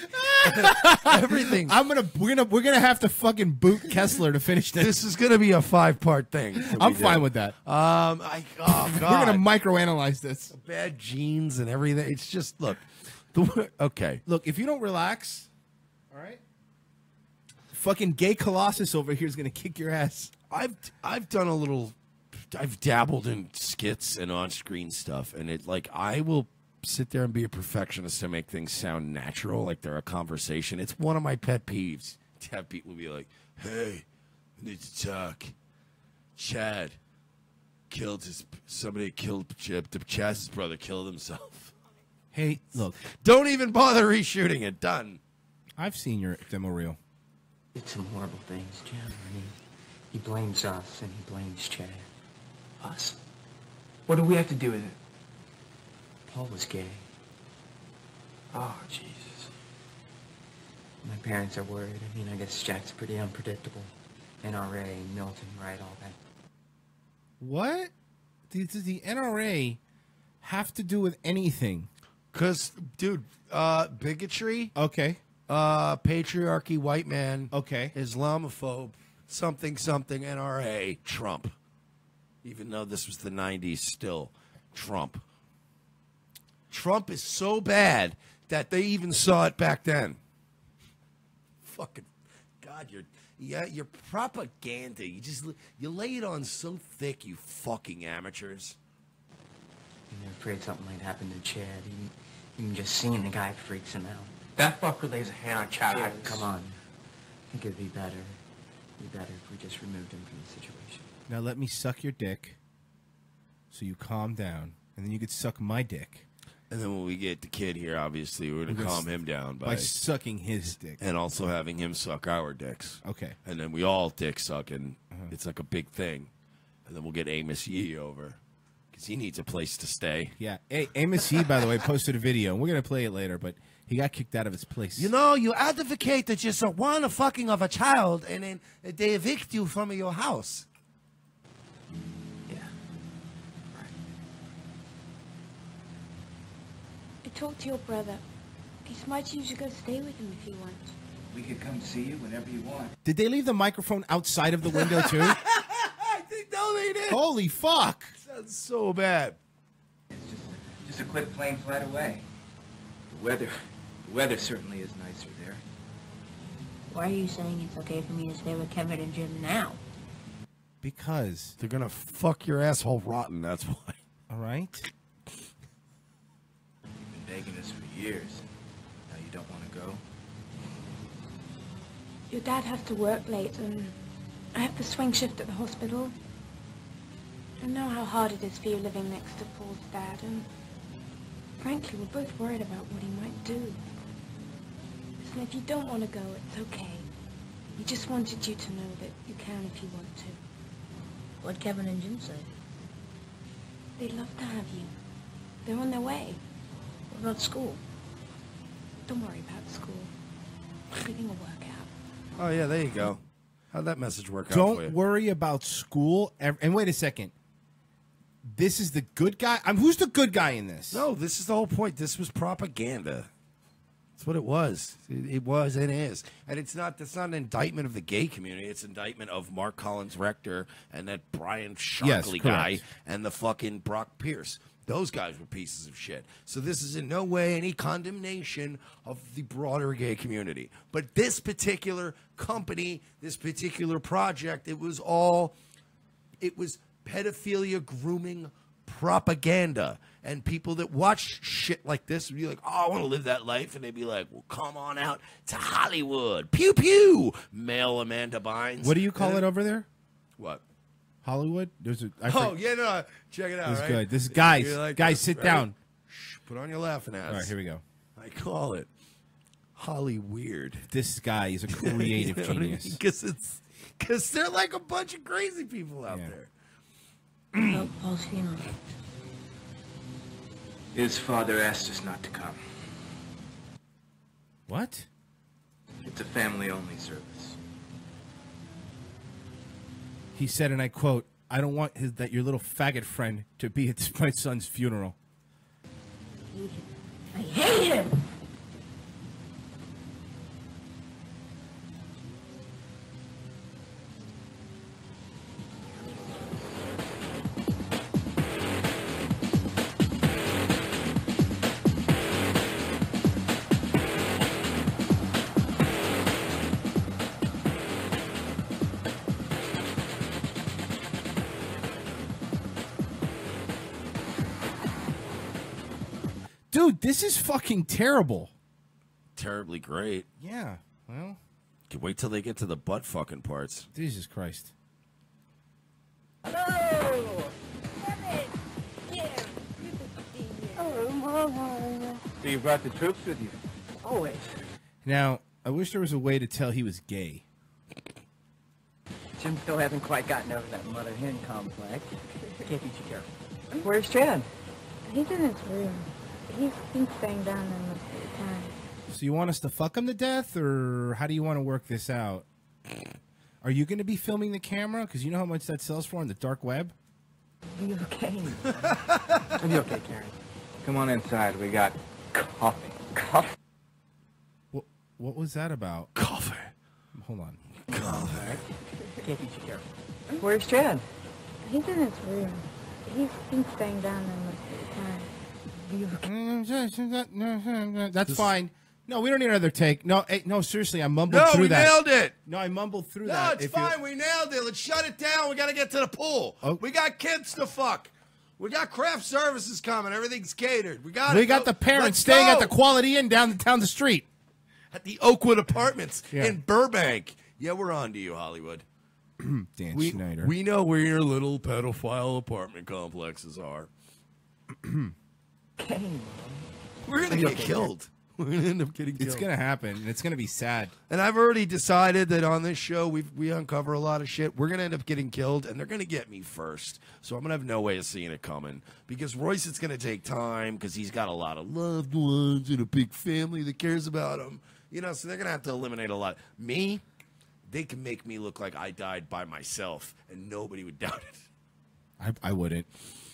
everything. We're gonna have to fucking boot Kessler to finish this. This is gonna be a 5-part thing. I'm fine with that. Oh God. We're gonna microanalyze this. Bad genes and everything. It's just look. Okay. Look, if you don't relax, all right. Fucking gay Colossus over here is gonna kick your ass. I've done a little. I've dabbled in skits and on-screen stuff, and I will sit there and be a perfectionist to make things sound natural, like they're a conversation. It's one of my pet peeves to have people be like, "Hey, I need to talk. Chad somebody killed Chaz's brother killed himself." Hey, look. Don't even bother reshooting it. Done. I've seen your demo reel. Did some horrible things, Jim. I mean, he blames us and he blames Chad. Us? What do we have to do with it? Paul was gay. Oh, Jesus. My parents are worried. I mean, I guess Jack's pretty unpredictable. NRA, Milton, right, all that. What? Does the NRA have to do with anything? Because, dude, bigotry. Okay. Patriarchy, white man. Okay. Islamophobe, something, NRA, Trump. Even though this was the 90s, still Trump. Trump is so bad that they even saw it back then. Fucking God, your propaganda. You lay it on so thick, you fucking amateurs. You're afraid something might happen to Chad. Even just seeing the guy freaks him out. That fucker lays a hand on Chad. Come on. I think it'd be better. If we just removed him from the situation. Now let me suck your dick, so you calm down, and then you could suck my dick. And then when we get the kid here, obviously, we're going to calm him down by sucking his dick. And also having him suck our dicks. Okay. And then we all dick suck, and it's like a big thing. And then we'll get Amos Yee over, because he needs a place to stay. Yeah. Hey, Amos Yee, by the way, posted a video, and we're going to play it later, but he got kicked out of his place. You know, you advocate that you're one fucking of a child, and then they evict you from your house. Talk to your brother. He's might you should go stay with him if you want. We could come see you whenever you want. Did they leave the microphone outside of the window too? I think no, they did. Holy fuck! Sounds so bad. It's just a quick plane flight away. The weather certainly is nicer there. Why are you saying it's okay for me to stay with Kevin and Jim now? Because they're gonna fuck your asshole rotten. That's why. All right. Begging us for years. Now you don't want to go? Your dad has to work late, and I have the swing shift at the hospital. I know how hard it is for you living next to Paul's dad, and frankly, we're both worried about what he might do. Listen, if you don't want to go, it's okay. We just wanted you to know that you can if you want to. What'd Kevin and Jim say? They'd love to have you. They're on their way. What about school? Don't worry about school. Everything will work out. Oh, yeah, there you go. How'd that message work out for you? Don't worry about school. And wait a second. This is the good guy? Who's the good guy in this? No, this is the whole point. This was propaganda. That's what it was. It was and is. And that's not an indictment of the gay community. It's an indictment of Mark Collins Rector and that Brian Shockley guy and the fucking Brock Pierce. Those guys were pieces of shit. So this is in no way any condemnation of the broader gay community. But this particular company, this particular project, it was pedophilia grooming propaganda. And people that watch shit like this would be like, oh, I want to live that life. And they'd be like, well, come on out to Hollywood. Pew, pew. Male Amanda Bynes. What do you call it over there? What? Hollywood? No, check it out. This is right? good. This is guys. Like guys, this, sit right? down. Shh, put on your laughing ass. All right, here we go. I call it Holly Weird. This guy is a creative You know genius. Because they're like a bunch of crazy people out there. About Paul's funeral. His father asked us not to come. What? It's a family-only service. He said, and I quote, I don't want your little faggot friend to be at my son's funeral. I hate him. Dude, this is fucking terrible. Terribly great. Yeah, well. Can wait till they get to the butt fucking parts. Jesus Christ. Hello! Oh, Mama. So you brought the troops with you? Always. Now, I wish there was a way to tell he was gay. Jim still hasn't quite gotten over that mother-hen complex. Can't be too careful. Where's Chad? He's in his room. He's been staying down there most of the time. So you want us to fuck him to death, or how do you want to work this out? Are you going to be filming the camera? Because you know how much that sells for on the dark web? Are you okay? Are you okay, Karen? Come on inside. We got coffee. Coffee? What was that about? Coffee. Hold on. Coffee. Can't be too careful. Where's Chad? He's in his room. He's been staying down there most of the time. That's fine. No, we don't need another take. No, no, seriously, I mumbled through that. No, we nailed it. No, I mumbled through No, that. it's fine. We nailed it. Let's shut it down. We got to get to the pool. Oh. We got kids to fuck. We got craft services coming. Everything's catered. We got the parents staying at the Quality Inn down the street. At the Oakwood Apartments in Burbank. Yeah, we're on to you, Hollywood. Dan Schneider. We know where your little pedophile apartment complexes are. Okay, Mom. We're going to get killed. We're going to end up getting killed. It's going to happen, and it's going to be sad. And I've already decided that on this show, we uncover a lot of shit. We're going to end up getting killed, and they're going to get me first. So I'm going to have no way of seeing it coming. Because Royce, it's going to take time, because he's got a lot of loved ones and a big family that cares about him. You know, so they're going to have to eliminate a lot. Me, they can make me look like I died by myself, and nobody would doubt it. I wouldn't.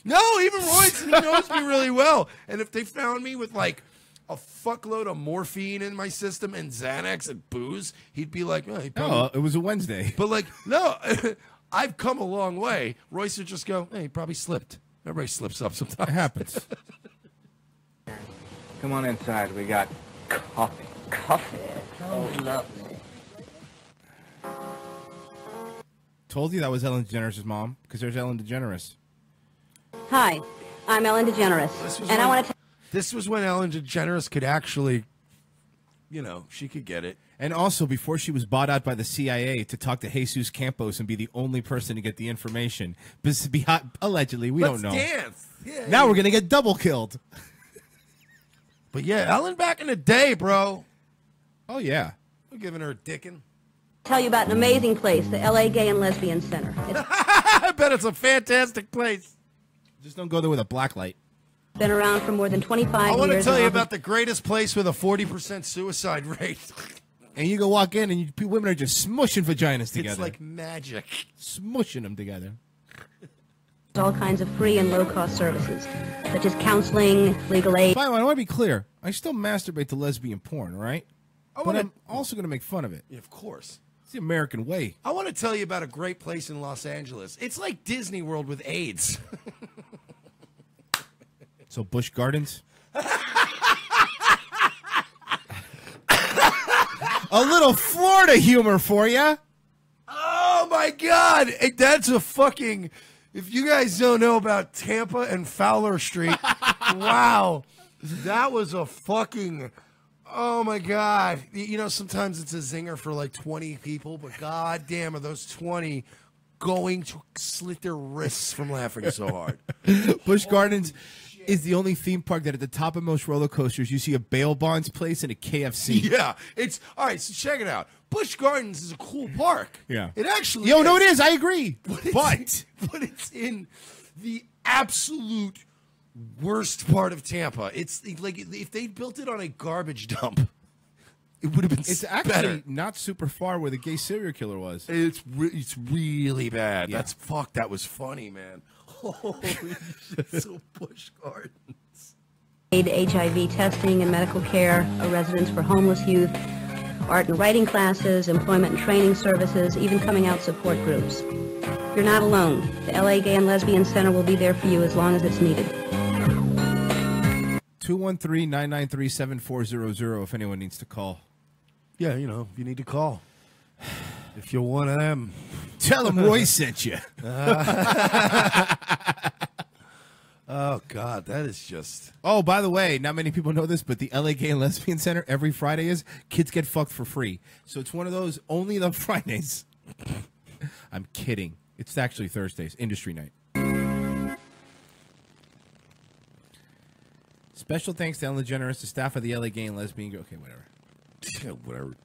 No, even Royce, he knows me really well. And if they found me with, like, a fuckload of morphine in my system and Xanax and booze, he'd be like, oh, he probably... it was a Wednesday. But, like, no, I've come a long way. Royce would just go, hey, he probably slipped. Everybody slips up sometimes. It happens. Come on inside. We got coffee. Coffee. Oh, lovely. Told you that was Ellen DeGeneres' mom, because there's Ellen DeGeneres. Hi, I'm Ellen DeGeneres, and I want to... This was when Ellen DeGeneres could actually, you know, she could get it. And also, before she was bought out by the CIA to talk to Jesus Campos and be the only person to get the information. Allegedly, we don't know. Dance. Yeah, now we're going to get double killed. But yeah, Ellen back in the day, bro. Oh, yeah. We're giving her a dickin'. tell you about an amazing place, the LA Gay and Lesbian Center. I bet it's a fantastic place. Just don't go there with a black light. Been around for more than 25 years. I want to tell you about the greatest place with a 40% suicide rate. And you go walk in and women are just smushing vaginas together. It's like magic. Smushing them together. All kinds of free and low-cost services, such as counseling, legal aid. By the way, I want to be clear. I still masturbate to lesbian porn, right? But I'm also going to make fun of it. Yeah, of course. It's the American way. I want to tell you about a great place in Los Angeles. It's like Disney World with AIDS. So Busch Gardens? A little Florida humor for you. Oh, my God. That's a fucking... If you guys don't know about Tampa and Fowler Street, wow. That was a fucking... Oh, my God. You know, sometimes it's a zinger for like 20 people, but God damn are those 20 going to slit their wrists from laughing so hard. Busch Gardens is the only theme park that at the top of most roller coasters, you see a bail bonds place and a KFC. Yeah. It's... All right, so check it out. Busch Gardens is a cool park. Yeah. It actually no, it is. I agree. But it's in the absolute worst part of Tampa. It's like if they built it on a garbage dump, It would have been It's actually better. not super far where the gay serial killer was. It's really bad. Yeah. That was funny, man. Holy shit, so Busch Gardens. HIV testing and medical care, a residence for homeless youth, art and writing classes, employment and training services, even coming out support groups. You're not alone. The LA Gay and Lesbian Center will be there for you as long as it's needed. 213-993-7400 if anyone needs to call. Yeah, you know, you need to call. If you're one of them. Tell them Roy sent you. Oh, God, that is just... Oh, by the way, not many people know this, but the LA Gay and Lesbian Center, every Friday is kids get fucked for free. So it's one of those only the Fridays. I'm kidding. It's actually Thursdays, industry night. Special thanks to Ellen DeGeneres, the staff of the LA Gay and Lesbian... Okay, whatever. Yeah, whatever.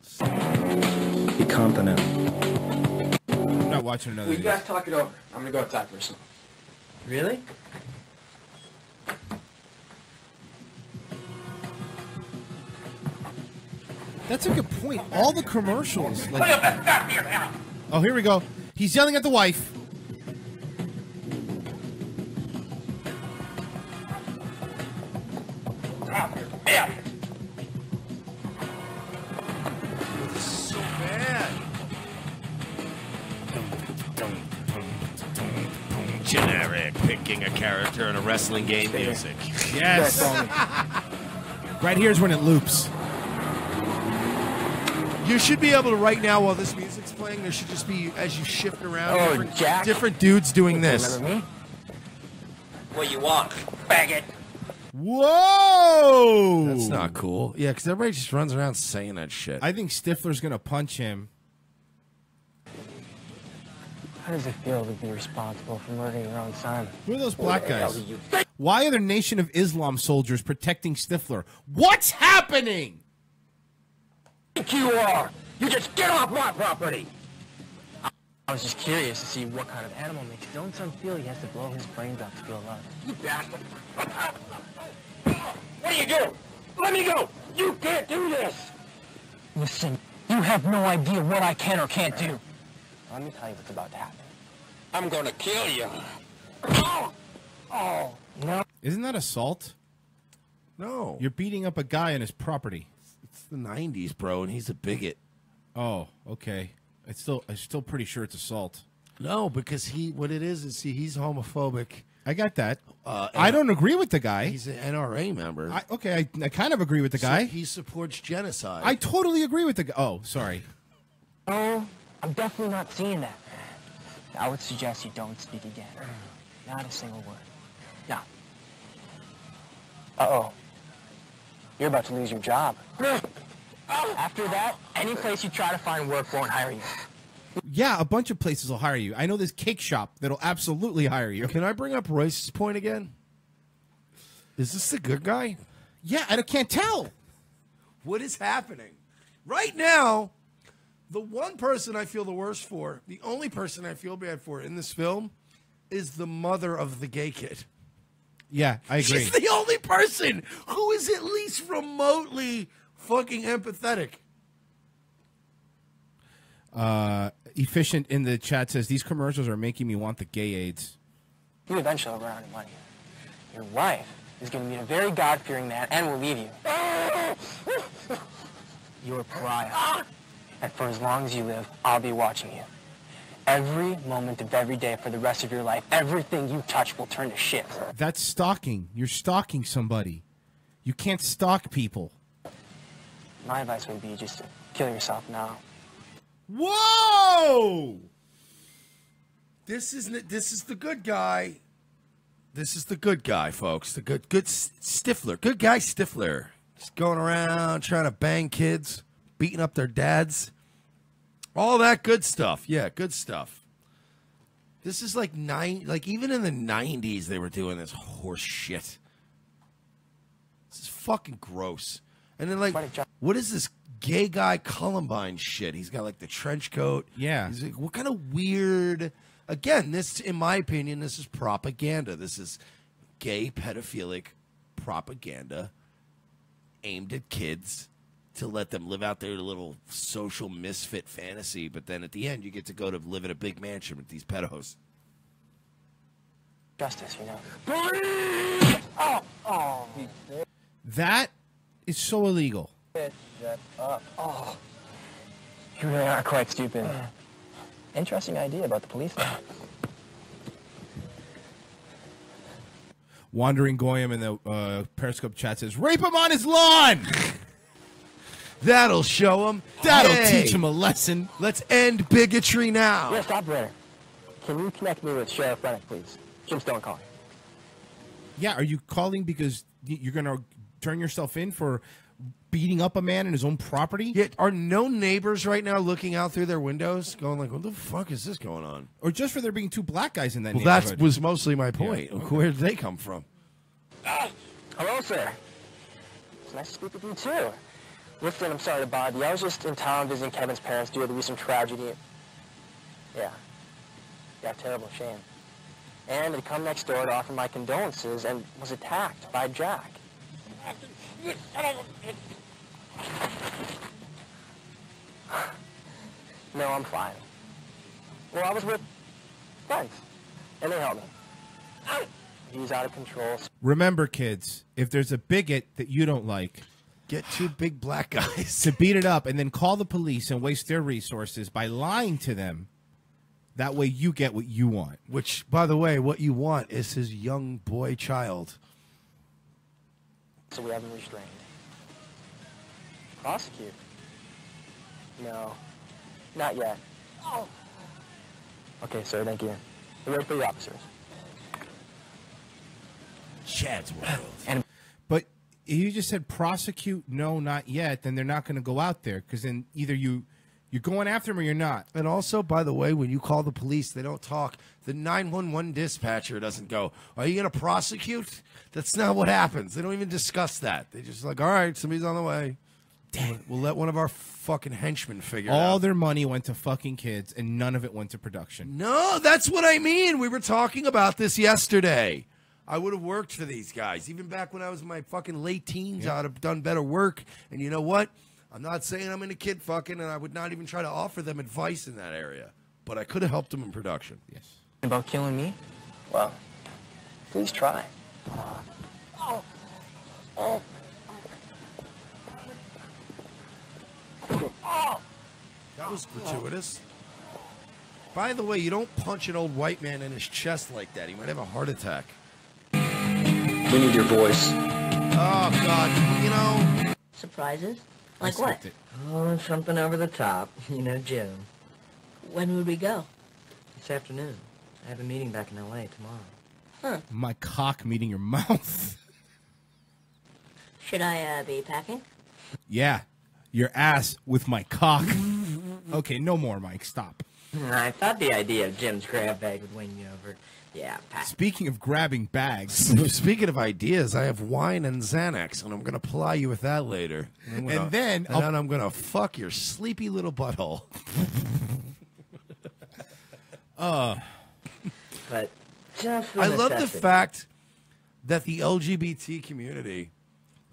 Be confident. I'm not watching another You video. guys talk it over. I'm gonna go outside for a second. Really? That's a good point. All the commercials. Like... Oh, here we go. He's yelling at the wife. So bad. Generic, picking a character in a wrestling game music. Yes. Right here's when it loops. You should be able to, right now, while this music's playing, there should just be, as you shift around, Oh, different, Jack. different dudes doing this. Remember me? What you want, faggot? Whoa! That's not cool. Yeah, because everybody just runs around saying that shit. I think Stifler's going to punch him. How does it feel to be responsible for murdering your own son? Who are those black guys? Why are the Nation of Islam soldiers protecting Stifler? What's happening? Think you are? You just get off my property! I was just curious to see what kind of animal makes his own son feel he has to blow his brains out to feel loved. You bastard! What do you do? Let me go! You can't do this! Listen, you have no idea what I can or can't do. Let me tell you what's about to happen. I'm gonna kill you. Oh, no. Isn't that assault? No. You're beating up a guy on his property. It's the 90s, bro, and he's a bigot. Oh, okay. I'm still pretty sure it's assault. No, because what it is he's homophobic. I got that. I don't agree with the guy. He's an NRA member. I kind of agree with the guy. He supports genocide. I totally agree with the guy. Oh, sorry. Oh, I'm definitely not seeing that. I would suggest you don't speak again. Not a single word. No. Uh-oh. You're about to lose your job. After that, any place you try to find work won't hire you. Yeah, a bunch of places will hire you. I know this cake shop that'll absolutely hire you. Can I bring up Royce's point again? Is this the good guy? Yeah, I can't tell. What is happening? Right now, the one person I feel the worst for, the only person I feel bad for in this film, is the mother of the gay kid. Yeah, I agree. She's the only person who is at least remotely fucking empathetic. Efficient in the chat says, these commercials are making me want the gay AIDS. You eventually will run out of money. Your wife is going to meet a very God-fearing man and will leave you. You're a pariah. And for as long as you live, I'll be watching you. Every moment of every day for the rest of your life, everything you touch will turn to shit. That's stalking. You're stalking somebody. You can't stalk people. My advice would be just to kill yourself now. Whoa! This is the good guy. This is the good guy, folks. The good Stifler. Good guy Stifler. Just going around trying to bang kids, beating up their dads. All that good stuff. Yeah, good stuff. This is like even in the 90s they were doing this horse shit. This is fucking gross. And then what is this gay guy Columbine shit? He's got like the trench coat. Yeah. He's like, what kind of weird... Again, this, in my opinion, this is propaganda. This is gay pedophilic propaganda aimed at kids to let them live out their little social misfit fantasy. But then at the end, you get to go to live in a big mansion with these pedos. Justice, you know. That is so illegal. Shut up. Oh. You really are quite stupid. Interesting idea about the police now. Wandering Goyim in the Periscope chat says, rape him on his lawn! That'll show him. That'll teach him a lesson. Let's end bigotry now. Yes, operator. Can you connect me with Sheriff Rennick, please? Jim Stone calling. Yeah, are you calling because you're going to turn yourself in for beating up a man in his own property? Yeah, are no neighbors right now looking out through their windows going like, what the fuck is this going on? Or just for there being two black guys in that Well, neighborhood? that was mostly my point. Yeah. Where did they come from? Hello, sir. It's nice to speak with you, too. Listen, I'm sorry to bother you. I was just in town visiting Kevin's parents due to the recent tragedy. Yeah, terrible shame. And I'd come next door to offer my condolences and was attacked by Jack. No, I'm fine. Well, I was with friends, and they helped me. He's out of control. Remember, kids, if there's a bigot that you don't like, get two big black guys to beat it up and then call the police and waste their resources by lying to them. That way you get what you want. Which, by the way, what you want is his young boy child. So we haven't restrained. Prosecute? No, not yet. Oh. Okay, sir, thank you. We're ready for the officers. Chad's world. But if you just said prosecute, no, not yet, then they're not going to go out there because then either you're going after them or you're not. And also, by the way, when you call the police, they don't talk. The 911 dispatcher doesn't go, are you going to prosecute? That's not what happens. They don't even discuss that. They just like, all right, somebody's on the way. Dang. We'll let one of our fucking henchmen figure it out. All their money went to fucking kids and none of it went to production. No, that's what I mean. We were talking about this yesterday. I would have worked for these guys. Even back when I was in my fucking late teens, I would have done better work. And you know what? I'm not saying I'm into kid fucking, and I would not even try to offer them advice in that area. But I could have helped them in production. Yes. About killing me? Well, please try. That was gratuitous. By the way, you don't punch an old white man in his chest like that. He might have a heart attack. We need your voice. Oh, God. You know. Surprises? Like what? Oh, something over the top. You know, Jim. When would we go? This afternoon. I have a meeting back in L.A. tomorrow. Huh. My cock meeting your mouth. Should I be packing? Yeah. Your ass with my cock. Okay, no more, Mike. Stop. I thought the idea of Jim's grab bag would win you over. Yeah, pack. Speaking of grabbing bags. Speaking of ideas, I have wine and Xanax, and I'm going to ply you with that later. And then I'm going to fuck your sleepy little butthole. But just for I love the necessity. fact that the LGBT community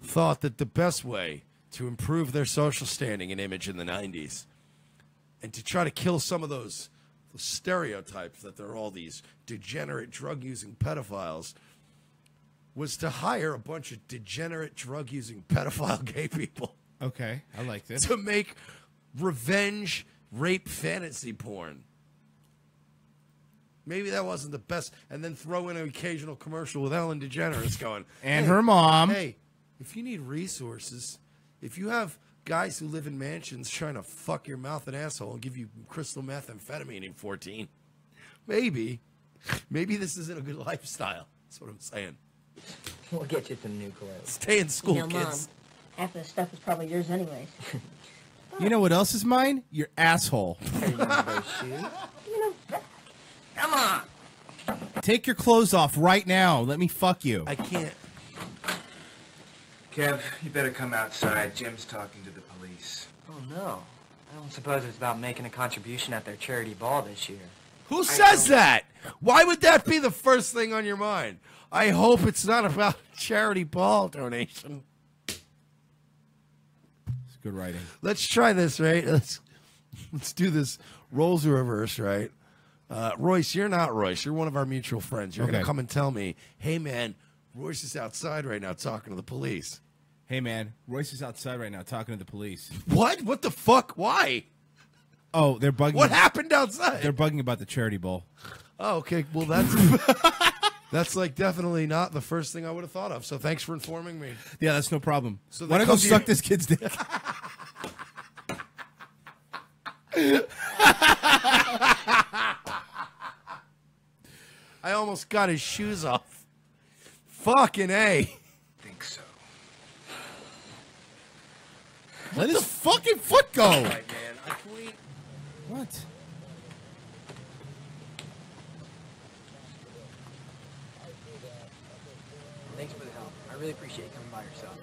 thought that the best way to improve their social standing and image in the 90s and to try to kill some of those stereotypes that they're all these degenerate drug-using pedophiles was to hire a bunch of degenerate drug-using pedophile gay people. Okay, I like this. To make revenge rape fantasy porn. Maybe that wasn't the best. And then throw in an occasional commercial with Ellen DeGeneres going. And hey, her mom. Hey, if you need resources, if you have guys who live in mansions trying to fuck your mouth and asshole and give you crystal methamphetamine in 14, maybe this isn't a good lifestyle. That's what I'm saying. We'll get you some new clothes. Stay in school, You know, Mom, kids. half of the stuff is probably yours anyways. You know what else is mine? Your asshole. Come on. Take your clothes off right now. Let me fuck you. I can't. Kev, you better come outside. Jim's talking to the police. Oh, no. I don't suppose it's about making a contribution at their charity ball this year. Who says that? Why would that be the first thing on your mind? I hope it's not about charity ball donation. Good writing. Let's try this, right? Let's do this roles reverse, right? Royce, you're not Royce. You're one of our mutual friends. You're going to come and tell me, hey, man, Royce is outside right now talking to the police. Hey, man, Royce is outside right now talking to the police. What? What the fuck? Why? Oh, they're bugging. What happened outside? They're bugging about the charity bowl. Oh, okay. Well, that's like definitely not the first thing I would have thought of. So thanks for informing me. Yeah, that's no problem. So why don't I go suck this kid's dick? I almost got his shoes off. Fucking A. Think so. Let his fucking foot go. All right, man. What? Thanks for the help. I really appreciate you coming by yourself.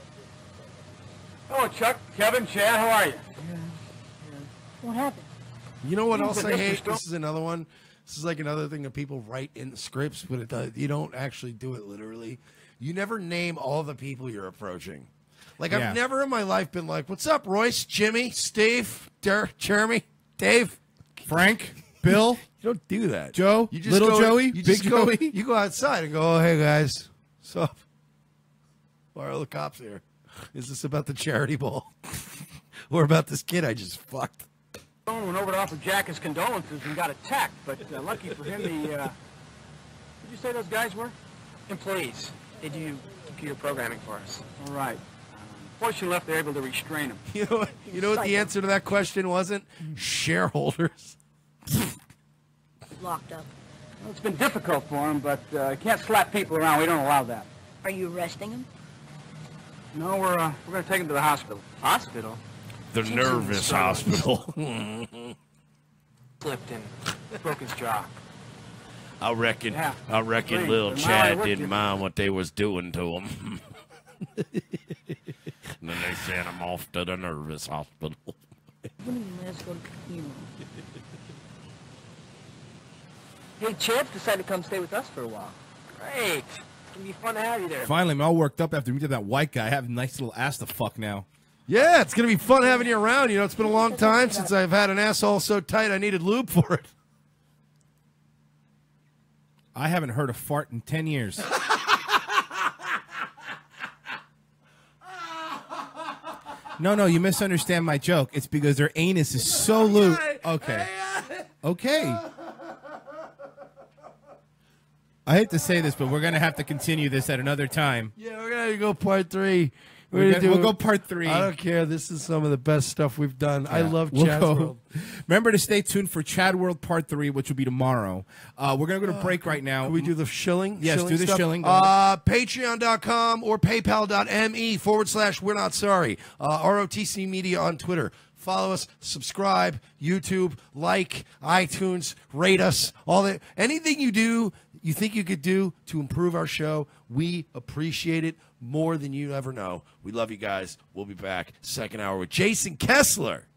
Oh, Chuck, Kevin, Chad, how are you? What happened? You know what You else said I this hate? was This is another one. This is like another thing that people write in scripts, but you don't actually do it literally. You never name all the people you're approaching. Like, Yeah. I've never in my life been like, what's up, Royce, Jimmy, Steve, Jeremy, Dave, Frank, Bill. You don't do that. Joe, You just little go, Joey, you big just go, Joey. You go outside and go, oh, hey, guys. What's up? Why are all the cops here? Is this about the charity bowl? Or about this kid I just fucked? Went over to offer Jack his condolences and got attacked, but lucky for him, what did you say those guys were? Employees. They do computer programming for us. All right. Fortunately enough, they're able to restrain him. You know what the answer to that question wasn't? Shareholders. Locked up. Well, it's been difficult for him, but can't slap people around. We don't allow that. Are you arresting him? No, we're going to take him to the hospital. Hospital? The nervous hospital. Slipped and broke his jaw. I reckon Yeah. little Well, I Chad worked didn't it. mind what they was doing to him. And then they sent him off to the nervous hospital. Let's go to funeral. Hey, Chad decided to come stay with us for a while. Great. It's going to be fun to have you there. Finally, I'm all worked up after meeting that white guy. I have a nice little ass to fuck now. Yeah, it's going to be fun having you around. You know, it's been a long time since I've had an asshole so tight I needed lube for it. I haven't heard a fart in 10 years. No, you misunderstand my joke. It's because their anus is so loose. Okay. Okay. I hate to say this, but we're going to have to continue this at another time. Yeah, we're going to go part 3. We'll go part 3. I don't care. This is some of the best stuff we've done. I love Chad's World. Remember to stay tuned for Chad World Part 3, which will be tomorrow. We're going to go to break right now. Can we do the shilling? Yes, do the stuff? shilling. Patreon.com or paypal.me/We're Not Sorry. ROTC Media on Twitter. Follow us, subscribe, YouTube, like, iTunes, rate us. All that. Anything you do, you think you could do to improve our show, we appreciate it more than you ever know. We love you guys. We'll be back. Second hour with Jasson Kessler.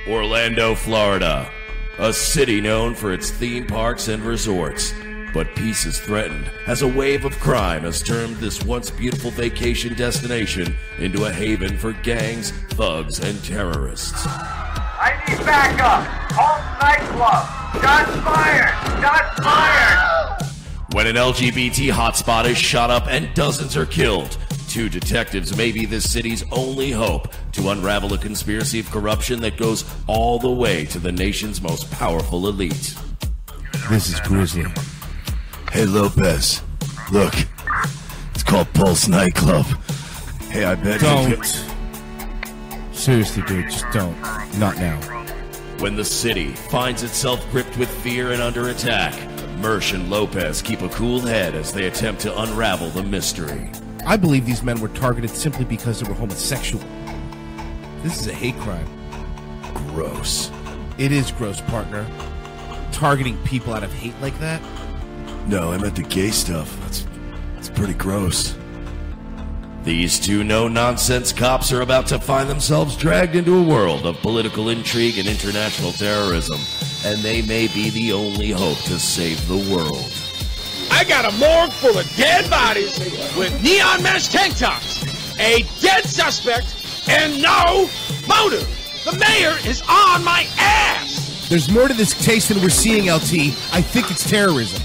Orlando, Florida, a city known for its theme parks and resorts. But peace is threatened as a wave of crime has turned this once beautiful vacation destination into a haven for gangs, thugs, and terrorists. I need backup! Holmes nightclub! Shots fired! Shots fired! When an LGBT hotspot is shot up and dozens are killed, 2 detectives may be this city's only hope to unravel a conspiracy of corruption that goes all the way to the nation's most powerful elite. This is Grizzly. Hey, Lopez. Look, it's called Pulse Nightclub. Hey, I bet Don't. Seriously, dude, just don't. Not now. When the city finds itself gripped with fear and under attack, Mersch and Lopez keep a cool head as they attempt to unravel the mystery. I believe these men were targeted simply because they were homosexual. This is a hate crime. Gross. It is gross, partner. Targeting people out of hate like that? No, I meant the gay stuff. That's pretty gross. These 2 no-nonsense cops are about to find themselves dragged into a world of political intrigue and international terrorism, and they may be the only hope to save the world. I I got a morgue full of dead bodies with neon mesh tank tops, a dead suspect, and no motive. The mayor is on my ass. There's more to this case than we're seeing, LT. I think it's terrorism.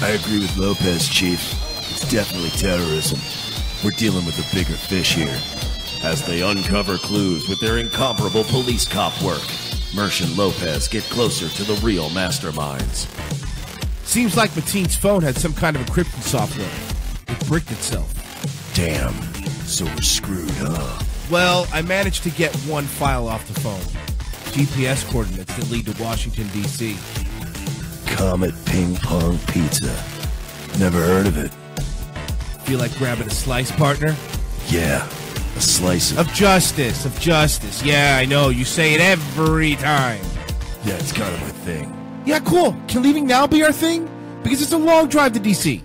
I agree with Lopez, Chief. It's definitely terrorism. We're dealing with a bigger fish here. As they uncover clues with their incomparable police cop work, Mersh and Lopez get closer to the real masterminds. Seems like Mateen's phone had some kind of encryption software. It bricked itself. Damn. So we're screwed, huh? Well, I managed to get one file off the phone. GPS coordinates that lead to Washington, D.C. Comet Ping Pong Pizza. Never heard of it. Feel like grabbing a slice, partner? Yeah, a slice of justice, of justice. Yeah, I know. You say it every time. Yeah, it's kind of my thing. Yeah, cool. Can leaving now be our thing? Because it's a long drive to D.C.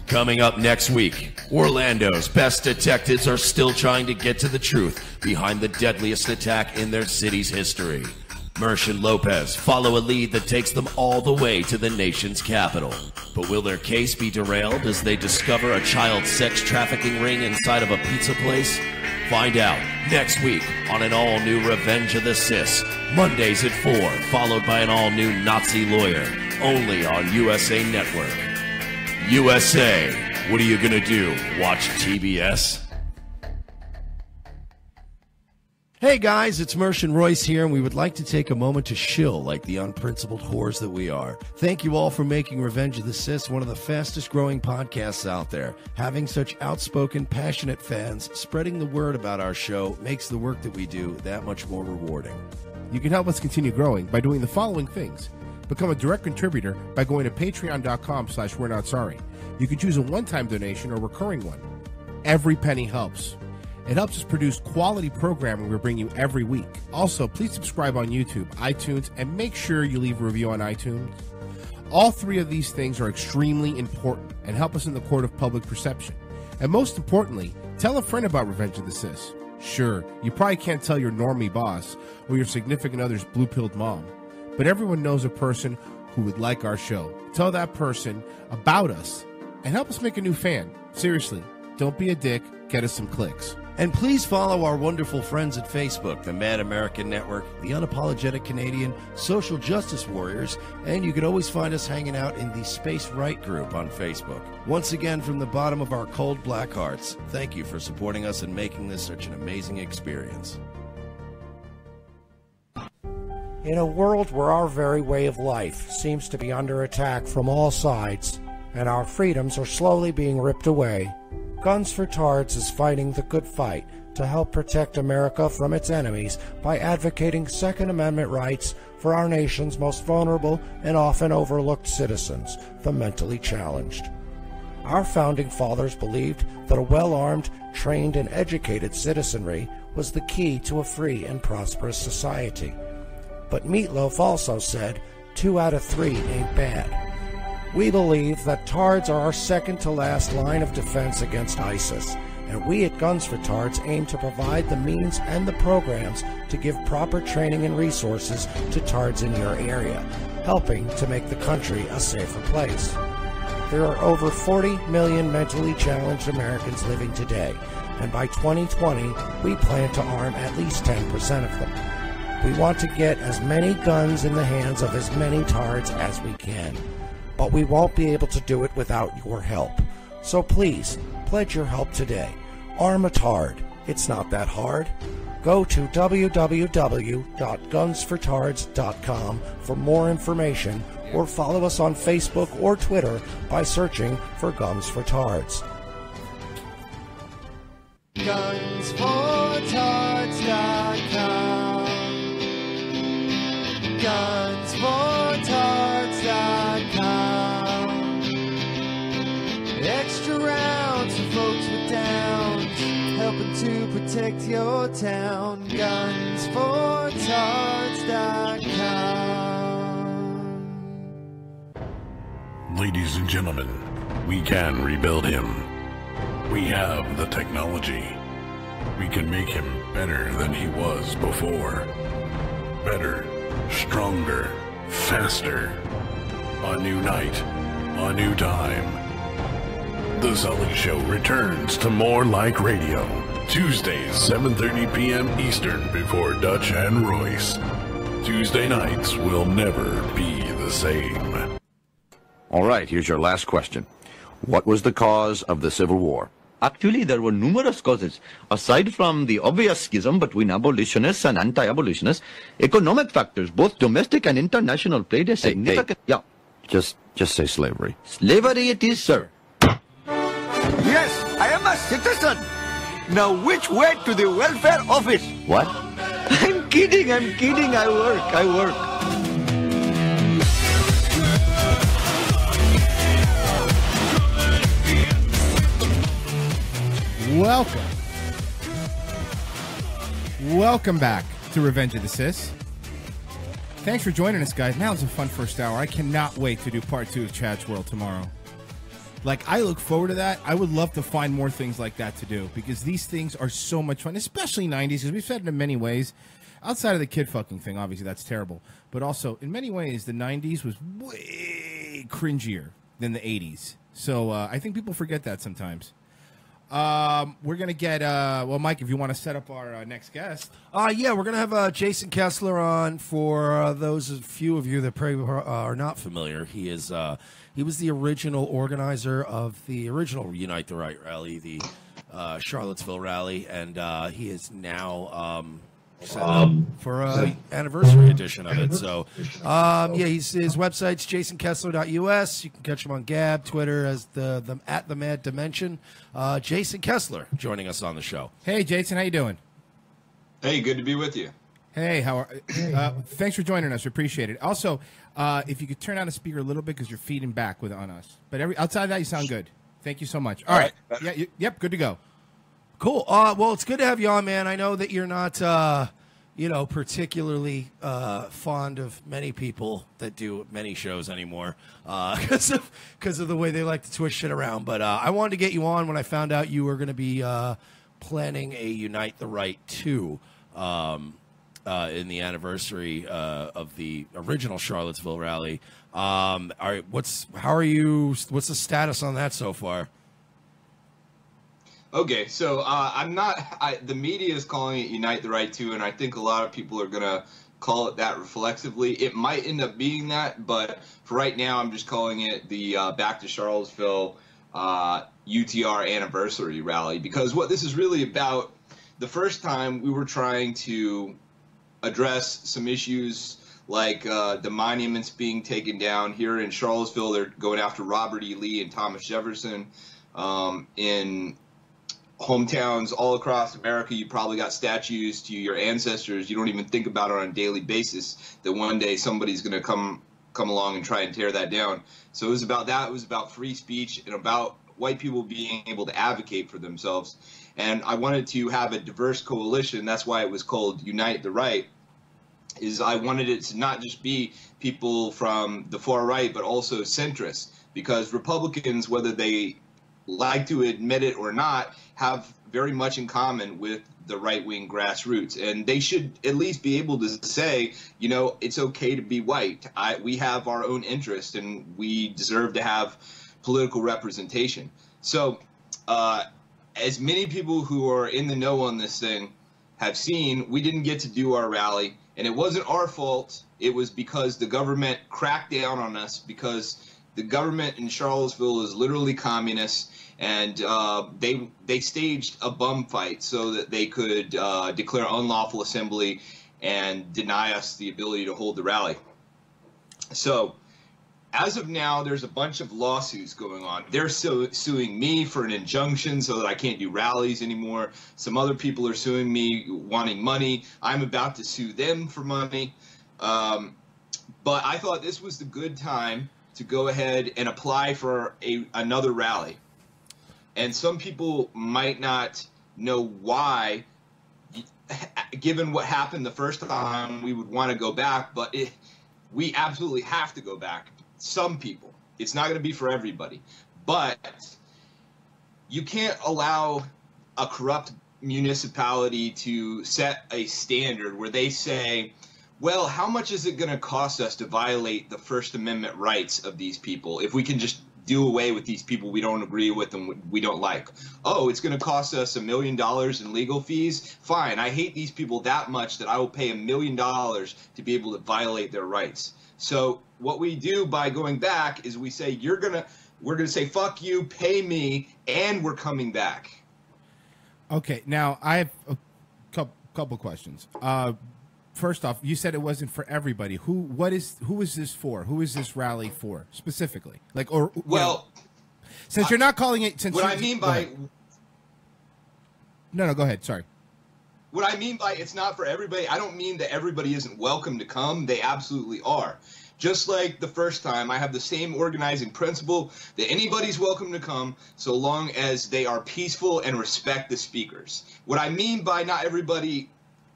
Coming up next week, Orlando's best detectives are still trying to get to the truth behind the deadliest attack in their city's history. Mersh and Lopez follow a lead that takes them all the way to the nation's capital. But will their case be derailed as they discover a child sex trafficking ring inside of a pizza place? Find out next week on an all-new Revenge of the Sis, Mondays at 4, followed by an all-new Nazi lawyer, only on USA Network. USA, what are you gonna do, watch TBS? Hey guys, it's Mersh and Royce here, and we would like to take a moment to shill like the unprincipled whores that we are. Thank you all for making Revenge of the Sis one of the fastest growing podcasts out there. Having such outspoken, passionate fans spreading the word about our show makes the work that we do that much more rewarding. You can help us continue growing by doing the following things. Become a direct contributor by going to patreon.com/we're-not-sorry. You can choose a one-time donation or recurring one. Every penny helps. It helps us produce quality programming we bring you every week. Also, please subscribe on YouTube, iTunes, and make sure you leave a review on iTunes. All three of these things are extremely important and help us in the court of public perception. And most importantly, tell a friend about Revenge of the Sis. Sure, you probably can't tell your normie boss or your significant other's blue-pilled mom, but everyone knows a person who would like our show. Tell that person about us and help us make a new fan. Seriously, don't be a dick. Get us some clicks. And please follow our wonderful friends at Facebook, the Mad American Network, the Unapologetic Canadian, Social Justice Warriors, and you can always find us hanging out in the Space Right group on Facebook. Once again, from the bottom of our cold black hearts, thank you for supporting us and making this such an amazing experience. In a world where our very way of life seems to be under attack from all sides, and our freedoms are slowly being ripped away, Guns for Tards is fighting the good fight to help protect America from its enemies by advocating Second Amendment rights for our nation's most vulnerable and often overlooked citizens, the mentally challenged. Our founding fathers believed that a well-armed, trained, and educated citizenry was the key to a free and prosperous society. But Meatloaf also said, 2 out of 3 ain't bad. We believe that Tards are our second-to-last line of defense against ISIS, and we at Guns for Tards aim to provide the means and the programs to give proper training and resources to Tards in your area, helping to make the country a safer place. There are over 40 million mentally challenged Americans living today, and by 2020, we plan to arm at least 10% of them. We want to get as many guns in the hands of as many Tards as we can. But we won't be able to do it without your help. So please, pledge your help today. Arm a Tard. It's not that hard. Go to www.gunsfortards.com for more information, or follow us on Facebook or Twitter by searching for Guns for Tards. Gunsfortards.com. Gunsfortards.com. Extra rounds for folks with downs, helping to protect your town. Gunsfortards.com. Ladies and gentlemen, we can rebuild him. We have the technology. We can make him better than he was before. Better, stronger, faster. A new night, a new time. The Sully Show returns to More Like Radio, Tuesdays, 7:30 p.m. Eastern before Dutch and Royce. Tuesday nights will never be the same. All right, here's your last question. What was the cause of the Civil War? Actually, there were numerous causes. Aside from the obvious schism between abolitionists and anti-abolitionists, economic factors, both domestic and international, played a significant... Yeah. Just say slavery. Slavery it is, sir. Yes, I am a citizen. Now, which way to the welfare office? What? I'm kidding. I work. Welcome back to Revenge of the Sis. Thanks for joining us, guys. Now it's a fun first hour. I cannot wait to do part 2 of Chad's World tomorrow. Like, I look forward to that. I would love to find more things like that to do, because these things are so much fun, especially 90s, because we've said it in many ways. Outside of the kid fucking thing, obviously that's terrible. But also, in many ways, the 90s was way cringier than the 80s. So I think people forget that sometimes. We're going to get, well, Mike, if you want to set up our next guest. Yeah, we're going to have Jasson Kessler on. For those few of you that probably are not familiar, he was the original organizer of the original Unite the Right rally, the Charlottesville rally, and he is now set up for an anniversary edition of it. So, yeah, his website's jassonkessler.us. You can catch him on Gab, Twitter as the at the Mad Dimension. Jasson Kessler joining us on the show. Hey, Jason, how you doing? Hey, good to be with you. Hey, how are? Thanks for joining us. We appreciate it. Also, if you could turn on the speaker a little bit because you're feeding back on us. But outside of that, you sound good. Thank you so much. All right. Yeah. Yep. Good to go. Cool. Well, it's good to have you on, man. I know that you're not, particularly fond of many people that do many shows anymore because of the way they like to twist shit around. But I wanted to get you on when I found out you were going to be planning a Unite the Right 2 in the anniversary of the original Charlottesville rally. What's the status on that so far? Okay, so the media is calling it Unite the Right 2, and I think a lot of people are going to call it that reflexively. It might end up being that, but for right now, I'm just calling it the Back to Charlottesville UTR anniversary rally, because what this is really about, the first time we were trying to address some issues like the monuments being taken down. Here in Charlottesville, they're going after Robert E. Lee and Thomas Jefferson. In hometowns all across America, you probably got statues to your ancestors. You don't even think about it on a daily basis that one day somebody's going to come along and try and tear that down. So it was about that. It was about free speech and about white people being able to advocate for themselves. And I wanted to have a diverse coalition. That's why it was called Unite the Right. I wanted it to not just be people from the far right, but also centrists, because Republicans, whether they like to admit it or not, have very much in common with the right-wing grassroots, and they should at least be able to say, it's okay to be white. We have our own interest, and we deserve to have political representation. So as many people who are in the know on this thing have seen, we didn't get to do our rally, and it wasn't our fault. It was because the government cracked down on us, because the government in Charlottesville is literally communist, and they staged a bum fight so that they could declare unlawful assembly and deny us the ability to hold the rally. So as of now, there's a bunch of lawsuits going on. They're suing me for an injunction so that I can't do rallies anymore. Some other people are suing me wanting money. I'm about to sue them for money. But I thought this was the good time to go ahead and apply for another rally. And some people might not know why, given what happened the first time, we would want to go back, but we absolutely have to go back. Some people. It's not going to be for everybody. But you can't allow a corrupt municipality to set a standard where they say, well, how much is it going to cost us to violate the First Amendment rights of these people if we can just do away with these people we don't agree with and we don't like. Oh, it's going to cost us $1 million in legal fees? Fine. I hate these people that much that I will pay $1 million to be able to violate their rights. So what we do by going back is we say, we're going to say, fuck you, pay me, and we're coming back. Okay. Now I have a couple questions. First off, you said it wasn't for everybody. Who is this for? Who is this rally for specifically? Like, or well, since you're not calling it. Since what I mean by no, go ahead. Sorry. What I mean by it's not for everybody, I don't mean that everybody isn't welcome to come. They absolutely are. Just like the first time, I have the same organizing principle that anybody's welcome to come so long as they are peaceful and respect the speakers. What I mean by not everybody,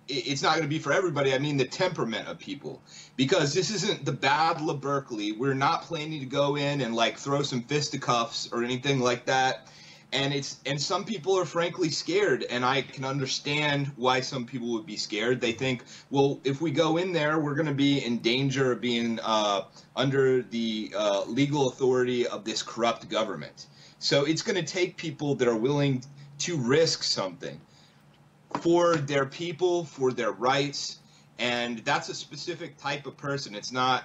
it's not going to be for everybody, I mean the temperament of people. Because this isn't the Battle of Berkeley. We're not planning to go in and like throw some fisticuffs or anything like that. And some people are frankly scared, and I can understand why some people would be scared. They think, well, if we go in there, we're going to be in danger of being under the legal authority of this corrupt government. So it's going to take people that are willing to risk something for their people, for their rights, and that's a specific type of person. It's not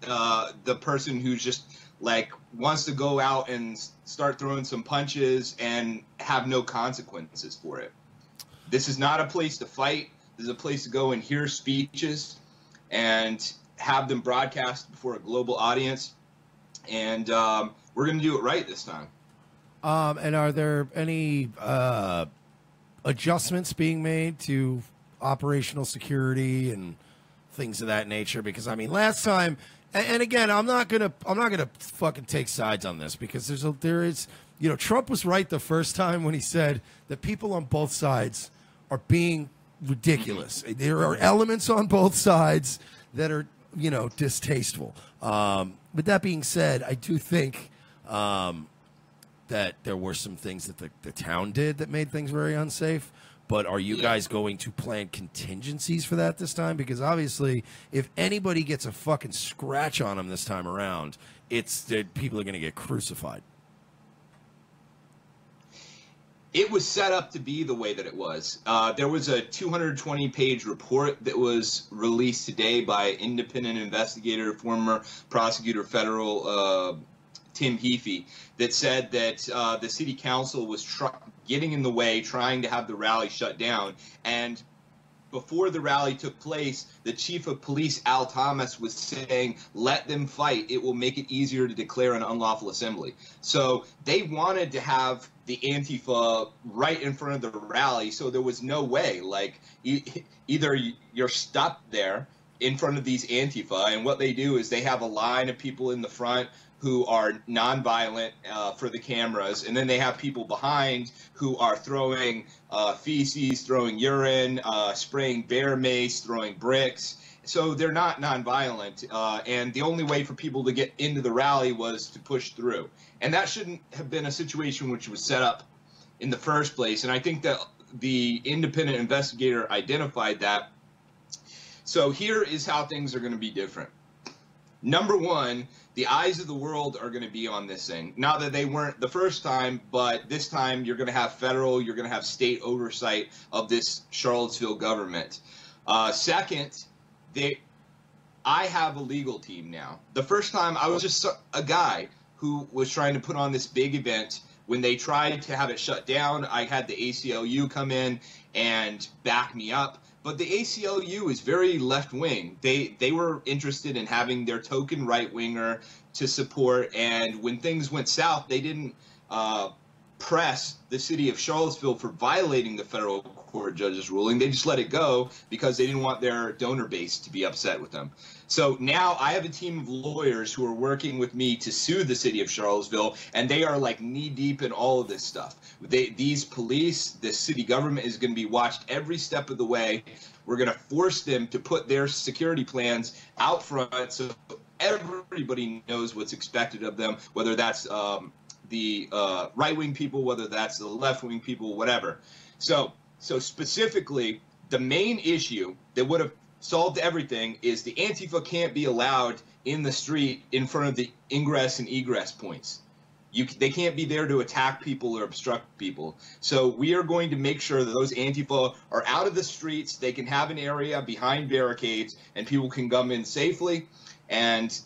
the person who's just like wants to go out and start throwing some punches and have no consequences for it. This is not a place to fight. This is a place to go and hear speeches and have them broadcast before a global audience. And we're going to do it right this time. And are there any adjustments being made to operational security and things of that nature? Because I mean, last time, and again, I'm not gonna fucking take sides on this because there is, you know, Trump was right the first time when he said that people on both sides are being ridiculous. There are elements on both sides that are, you know, distasteful. With that being said, I do think that there were some things that the town did that made things very unsafe. But are you guys going to plan contingencies for that this time? Because obviously, if anybody gets a fucking scratch on them this time around, it's that people are going to get crucified. It was set up to be the way that it was. There was a 220-page report that was released today by independent investigator, former prosecutor federal Tim Heafy, that said that the city council was getting in the way, trying to have the rally shut down. And before the rally took place, the chief of police, Al Thomas, was saying, let them fight. It will make it easier to declare an unlawful assembly. So they wanted to have the Antifa right in front of the rally, so there was no way. Like, either you're stuck there in front of these Antifa, and what they do is they have a line of people in the front who are nonviolent for the cameras, and then they have people behind who are throwing feces, throwing urine, spraying bear mace, throwing bricks. So they're not nonviolent, and the only way for people to get into the rally was to push through. And that shouldn't have been a situation which was set up in the first place, and I think that the independent investigator identified that. So here is how things are going to be different. Number one, the eyes of the world are going to be on this thing. Not that they weren't the first time, but this time you're going to have federal, you're going to have state oversight of this Charlottesville government. Second, I have a legal team now. The first time I was just a guy who was trying to put on this big event. When they tried to have it shut down, I had the ACLU come in and back me up. But the ACLU is very left-wing. They were interested in having their token right-winger to support, and when things went south, they didn't press the city of Charlottesville for violating the federal court judge's ruling. They just let it go because they didn't want their donor base to be upset with them. So now I have a team of lawyers who are working with me to sue the city of Charlottesville, and they are like knee-deep in all of this stuff. These police, the city government is going to be watched every step of the way. We're going to force them to put their security plans out front so everybody knows what's expected of them, whether that's the right-wing people, whether that's the left-wing people, whatever. So specifically, the main issue that would have solved everything is the Antifa can't be allowed in the street in front of the ingress and egress points. They can't be there to attack people or obstruct people. So we are going to make sure that those Antifa are out of the streets. They can have an area behind barricades, and people can come in safely and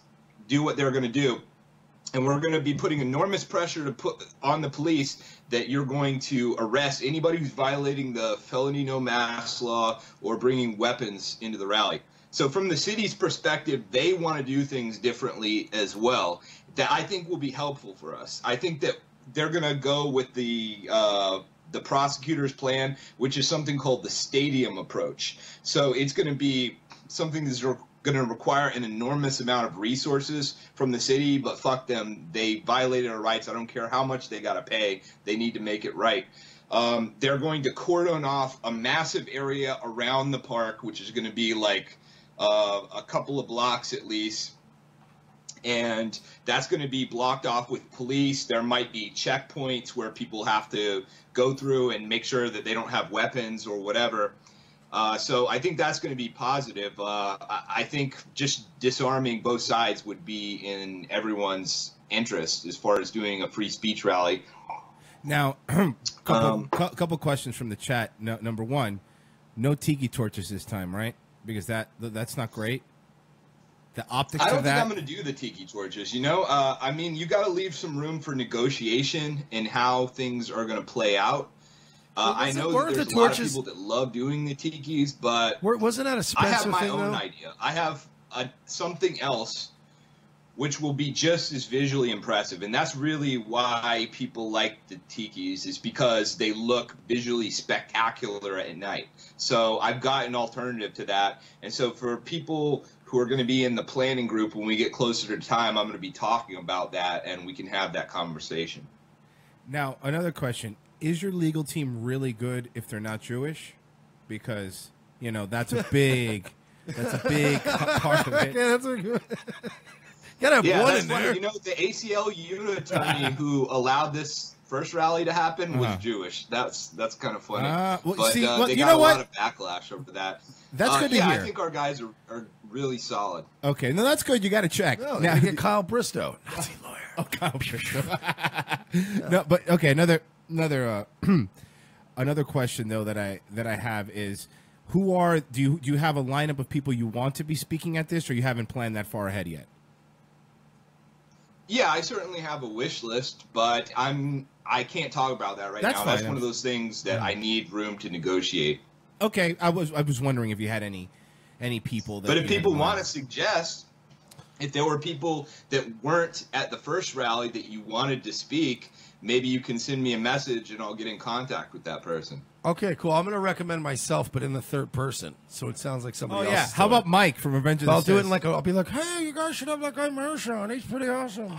do what they're going to do. And we're going to be putting enormous pressure to put on the police that you're going to arrest anybody who's violating the felony no mask law or bringing weapons into the rally. So from the city's perspective, they want to do things differently as well. That I think will be helpful for us. I think that they're going to go with the prosecutor's plan, which is something called the stadium approach. So it's going to be something that's going to require an enormous amount of resources from the city, but fuck them. They violated our rights. I don't care how much they got to pay. They need to make it right. They're going to cordon off a massive area around the park, which is going to be like a couple of blocks at least. And that's going to be blocked off with police. There might be checkpoints where people have to go through and make sure that they don't have weapons or whatever. So I think that's going to be positive. I think just disarming both sides would be in everyone's interest as far as doing a free speech rally. Now, couple questions from the chat. No, number one, no tiki torches this time, right? Because that's not great. The optics I don't of that. think I'm going to do the tiki torches. You know, I mean, you got to leave some room for negotiation and how things are going to play out. I know that there's a lot of people that love doing the tikis, but wasn't that a Spencer I have my thing, own though? idea. I have something else which will be just as visually impressive, and that's really why people like the tikis, is because they look visually spectacular at night. So I've got an alternative to that, and so for people who are going to be in the planning group when we get closer to time, I'm going to be talking about that, and we can have that conversation. Now, another question. Is your legal team really good if they're not Jewish? Because, you know, that's a big part of it. Yeah, that's a good... Gotta have one in there. You know, the ACLU attorney who allowed this first rally to happen was Jewish. That's kind of funny. But they got a lot of backlash over that. That's good to hear. I think our guys are really solid. Okay, no, that's good. You got to check. No, now get Kyle Bristow, Nazi lawyer. Oh, Kyle Bristow. No, but okay, another question though that I have is, do you have a lineup of people you want to be speaking at this, or you haven't planned that far ahead yet? Yeah, I certainly have a wish list, but I can't talk about that now. That's one of those things that I need room to negotiate. Okay, I was wondering if you had any people that. But if people want to suggest, if there were people that weren't at the first rally that you wanted to speak, maybe you can send me a message and I'll get in contact with that person. Okay, cool. I'm going to recommend myself, but in the third person, so it sounds like somebody else. Yeah. How about Mike from Revenge of the Sith? I'll do it in I'll be like, hey, you guys should have that guy Mershon. He's pretty awesome.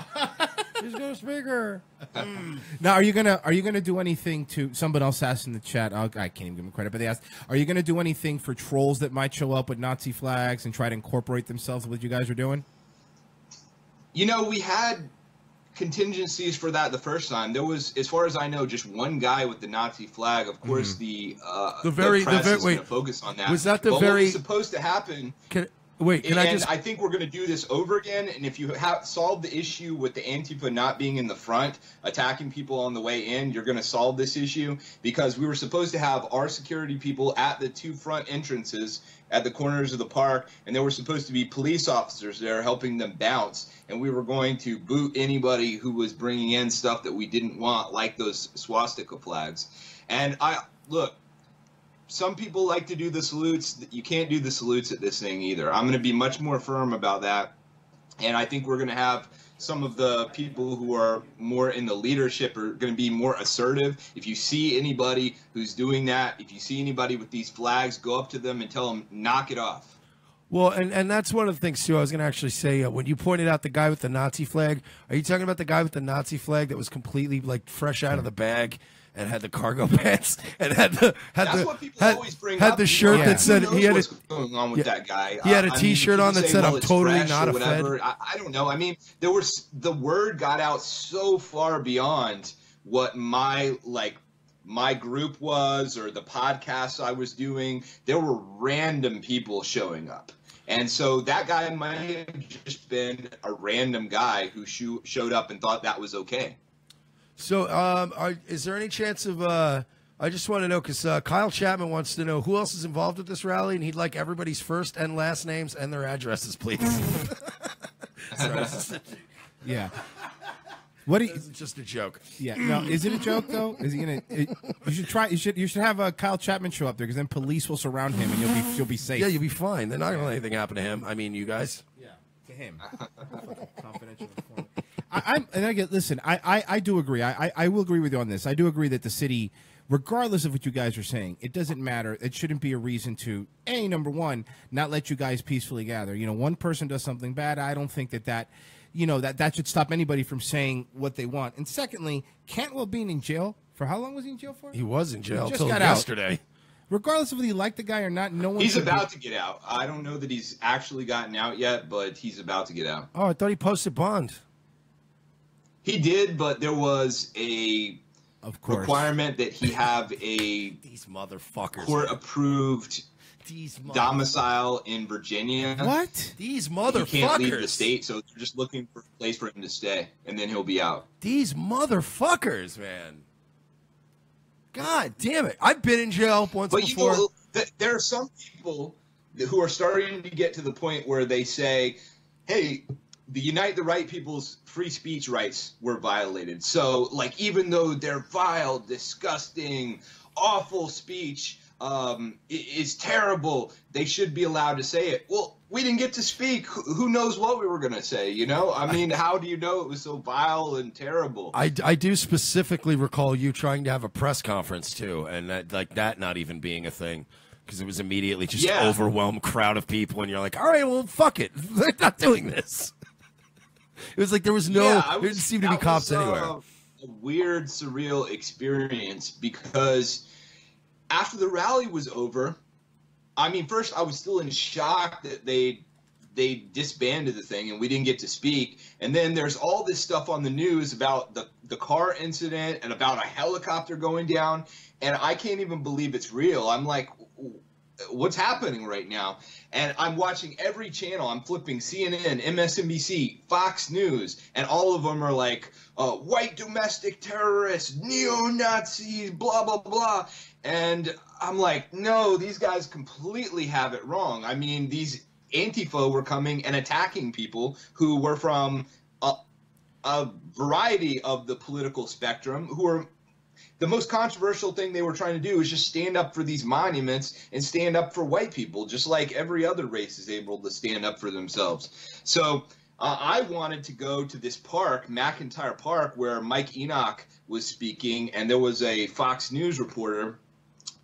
He's a good speaker. Now, are you gonna do anything to? Someone else asked in the chat. I can't even give him credit, but they asked, "Are you gonna do anything for trolls that might show up with Nazi flags and try to incorporate themselves with what you guys are doing?" You know, we had contingencies for that the first time. There was, as far as I know, just one guy with the Nazi flag. Of course, the press is going to focus on that. Was that what was supposed to happen? I think we're going to do this over again. And if you have solved the issue with the Antifa not being in the front, attacking people on the way in, you're going to solve this issue, because we were supposed to have our security people at the two front entrances at the corners of the park, and there were supposed to be police officers there helping them bounce, and we were going to boot anybody who was bringing in stuff that we didn't want, like those swastika flags. And look, some people like to do the salutes. You can't do the salutes at this thing either. I'm going to be much more firm about that, and I think we're going to have some of the people who are more in the leadership are going to be more assertive. If you see anybody who's doing that, if you see anybody with these flags, go up to them and tell them, knock it off. Well, and that's one of the things, too, I was going to actually say, when you pointed out the guy with the Nazi flag, are you talking about the guy with the Nazi flag that was completely, like, fresh out of the bag and had the cargo pants and had the shirt that said he had what's going on with that guy. He had a T-shirt on that said, "I'm totally not a Fed." I don't know. I mean, the word got out so far beyond what my group was or the podcast I was doing. There were random people showing up. And so that guy might have just been a random guy who showed up and thought that was okay. So, is there any chance of? I just want to know because Kyle Chapman wants to know who else is involved with this rally, and he'd like everybody's first and last names and their addresses, please. Yeah. What? This is just a joke. Yeah. No. Is it a joke though? Is he gonna? You should try. You should have Kyle Chapman show up there because then police will surround him and you'll be safe. Yeah, you'll be fine. They're not gonna let anything happen to him. I mean, you guys. Yeah. To him. Confidential informant. Listen. I do agree. I will agree with you on this. I do agree that the city, regardless of what you guys are saying, it doesn't matter. It shouldn't be a reason to number one, not let you guys peacefully gather. You know, one person does something bad. I don't think that. You know, that should stop anybody from saying what they want. And secondly, Cantwell being in jail, for how long was he in jail for? He was in jail until yesterday. Out. Regardless of whether you like the guy or not, no one. He's about to get out. I don't know that he's actually gotten out yet, but he's about to get out. Oh, I thought he posted bond. He did, but there was a requirement that he have a these motherfuckers court-approved domicile in Virginia. What? These motherfuckers. He can't leave the state, so they're just looking for a place for him to stay, and then he'll be out. These motherfuckers, man. God damn it. I've been in jail once before. You know, there are some people who are starting to get to the point where they say, hey, the Unite the Right people's free speech rights were violated. So, like, even though their vile, disgusting, awful speech is terrible, they should be allowed to say it. Well, we didn't get to speak. Who knows what we were going to say, you know? I mean, how do you know it was so vile and terrible? I do specifically recall you trying to have a press conference, too, and that not even being a thing, because it was immediately just an overwhelmed crowd of people, and you're like, all right, well, fuck it. They're not doing this. It was like there was no, there didn't seem to be cops anywhere. A weird, surreal experience because after the rally was over, I mean, first I was still in shock that they disbanded the thing and we didn't get to speak. And then there's all this stuff on the news about the car incident and about a helicopter going down. And I can't even believe it's real. I'm like, what's happening right now? And I'm watching every channel. I'm flipping CNN, MSNBC, Fox News, and all of them are like, white domestic terrorists, neo-Nazis, blah, blah, blah. And I'm like, no, these guys completely have it wrong. I mean, these Antifa were coming and attacking people who were from a variety of the political spectrum, who are the most controversial thing they were trying to do is just stand up for these monuments and stand up for white people, just like every other race is able to stand up for themselves. So I wanted to go to this park, McIntyre Park, where Mike Enoch was speaking, and there was a Fox News reporter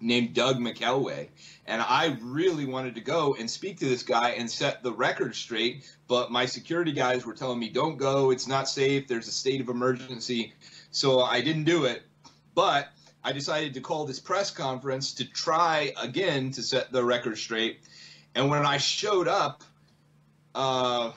named Doug McElway. And I really wanted to go and speak to this guy and set the record straight, but my security guys were telling me, don't go, it's not safe, there's a state of emergency. So I didn't do it. But I decided to call this press conference to try again to set the record straight. And when I showed up, I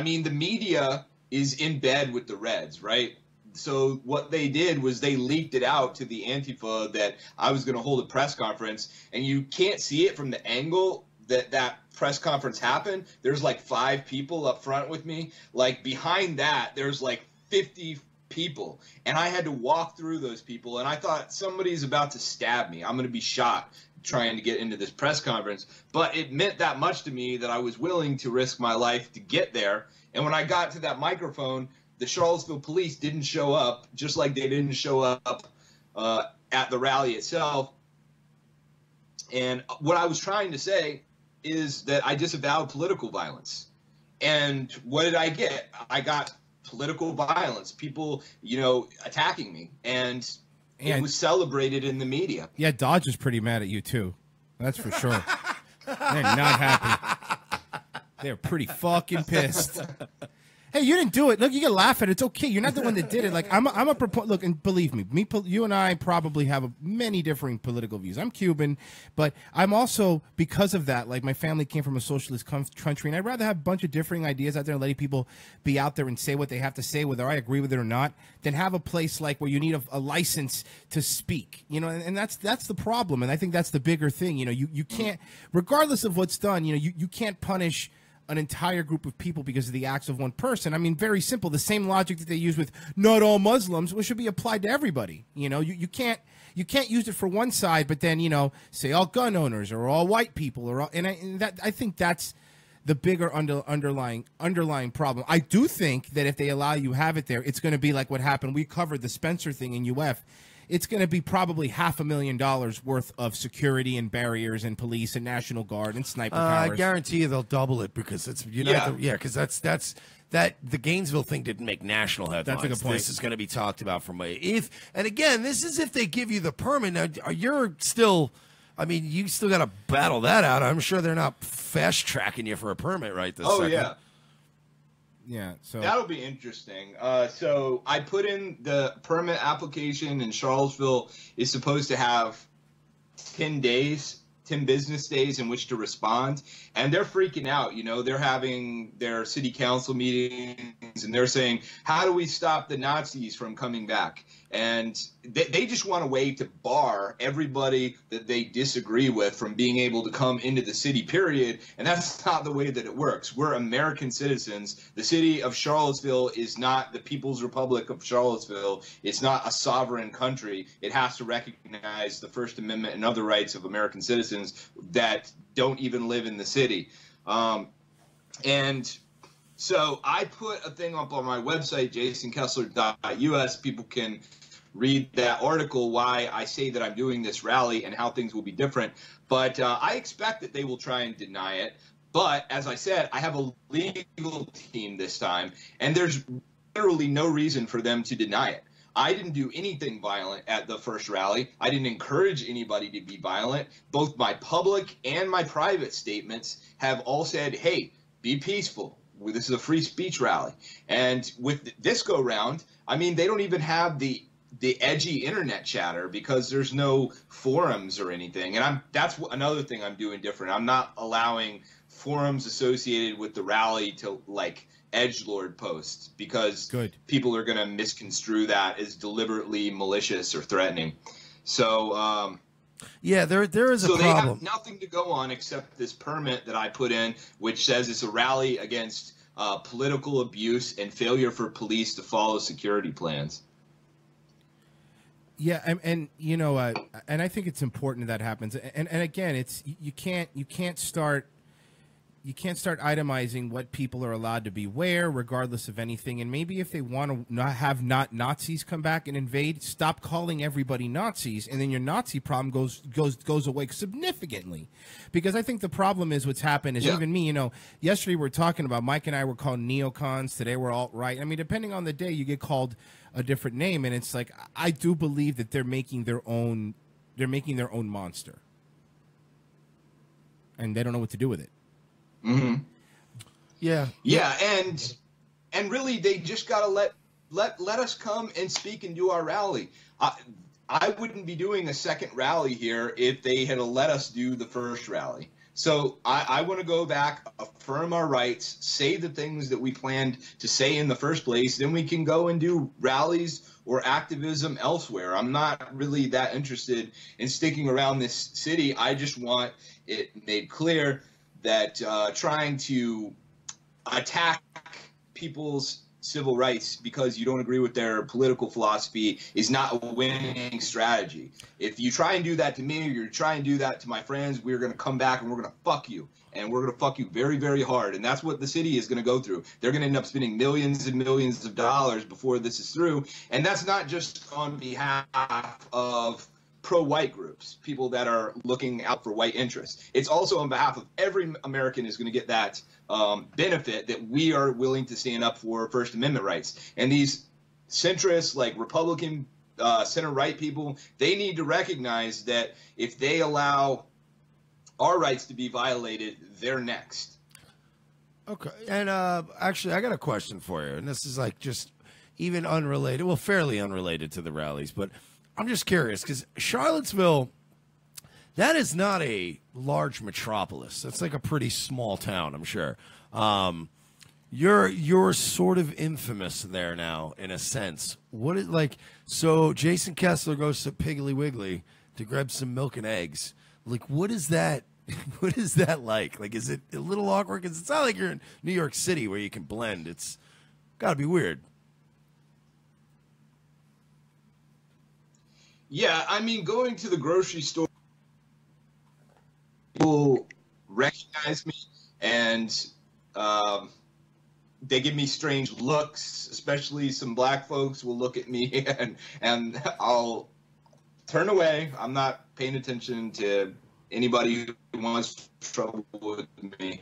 mean, the media is in bed with the Reds, right? So what they did was they leaked it out to the Antifa that I was going to hold a press conference. And you can't see it from the angle that press conference happened. There's like 5 people up front with me. Like behind that, there's like 50 people, and I had to walk through those people, and I thought somebody's about to stab me. I'm going to be shot trying to get into this press conference. But it meant that much to me that I was willing to risk my life to get there. And when I got to that microphone, the Charlottesville police didn't show up, just like they didn't show up at the rally itself. And what I was trying to say is that I disavowed political violence. And what did I get? I got political violence, people, you know, attacking me, and it was celebrated in the media. Yeah, Dodge is pretty mad at you too. That's for sure. They're not happy. They're pretty fucking pissed. Hey, you didn't do it. Look, you can laugh at it. It's okay. You're not the one that did it. Like I'm a look, and believe me, you and I probably have many differing political views. I'm Cuban, but I'm also, because of that, like my family came from a socialist country, and I'd rather have a bunch of differing ideas out there and letting people be out there and say what they have to say, whether I agree with it or not, than have a place like where you need a license to speak. You know, and that's the problem, and I think that's the bigger thing. You know, you can't, regardless of what's done, you know, you can't punish an entire group of people because of the acts of one person. I mean, very simple. The same logic that they use with not all Muslims, which should be applied to everybody. You know, you can't use it for one side, but then, you know, say all gun owners or all white people or all, I think that's the bigger underlying problem. I do think that if they allow you have it there, it's going to be like what happened. We covered the Spencer thing in UF. It's going to be probably $500,000 worth of security and barriers and police and National Guard and sniper towers. I guarantee you they'll double it because it's because that's the Gainesville thing didn't make national headlines. That's a good point. This is going to be talked about and again, this is if they give you the permit. Now you're still, I mean, you still got to battle that out. I'm sure they're not fast tracking you for a permit right this second. Yeah. Yeah, so that'll be interesting. So I put in the permit application, and Charlottesville is supposed to have 10 business days in which to respond, and they're freaking out. You know, they're having their city council meetings, and they're saying, how do we stop the Nazis from coming back? And they just want a way to bar everybody that they disagree with from being able to come into the city, period. And that's not the way that it works. We're American citizens. The city of Charlottesville is not the People's Republic of Charlottesville. It's not a sovereign country. It has to recognize the First Amendment and other rights of American citizens that don't even live in the city. And so I put a thing up on my website, jassonkessler.us. People can read that article, why I say that I'm doing this rally and how things will be different. But I expect that they will try and deny it. But as I said, I have a legal team this time, and there's literally no reason for them to deny it. I didn't do anything violent at the first rally. I didn't encourage anybody to be violent. Both my public and my private statements have all said, hey, be peaceful. This is a free speech rally. And with this go round, I mean, they don't even have the edgy internet chatter because there's no forums or anything. And that's another thing I'm doing different. I'm not allowing forums associated with the rally to like edgelord posts because people are going to misconstrue that as deliberately malicious or threatening. So yeah, there is a problem. So they have nothing to go on except this permit that I put in, which says it's a rally against political abuse and failure for police to follow security plans. Yeah, and you know, and I think it's important that happens. And again, it's you can't start itemizing what people are allowed to be where, regardless of anything. And maybe if they want to not have Nazis come back and invade, stop calling everybody Nazis, and then your Nazi problem goes away significantly. Because I think the problem is what's happened is even me. You know, yesterday we were talking about Mike and I were called neocons. Today we're alt-right. I mean, depending on the day, you get called a different name, and it's like I do believe that they're making their own monster, and they don't know what to do with it. Mm-hmm. Yeah. And really, they just gotta let us come and speak and do our rally. I wouldn't be doing a second rally here if they had let us do the first rally. So I want to go back, affirm our rights, say the things that we planned to say in the first place. Then we can go and do rallies or activism elsewhere. I'm not really that interested in sticking around this city. I just want it made clear that trying to attack people's civil rights because you don't agree with their political philosophy is not a winning strategy. If you try and do that to me or you try and do that to my friends, we're going to come back and we're going to fuck you. And we're going to fuck you very, very hard. And that's what the city is going to go through. They're going to end up spending millions and millions of dollars before this is through. And that's not just on behalf of pro-white groups, people that are looking out for white interests. It's also on behalf of every American is going to get that benefit that we are willing to stand up for First Amendment rights. And these centrists, like Republican center-right people, they need to recognize that if they allow our rights to be violated, they're next. Okay. And actually, I got a question for you, and this is like just even unrelated, well, fairly unrelated to the rallies, but I'm just curious because Charlottesville, that is not a large metropolis. That's like a pretty small town, I'm sure. You're sort of infamous there now, in a sense. What is like? So Jasson Kessler goes to Piggly Wiggly to grab some milk and eggs. Like, what is that? What is that like? Like, is it a little awkward? Because it's not like you're in New York City where you can blend. It's got to be weird. Yeah, I mean, going to the grocery store, people recognize me, and they give me strange looks. Especially some black folks will look at me, and I'll turn away. I'm not paying attention to anybody who wants trouble with me.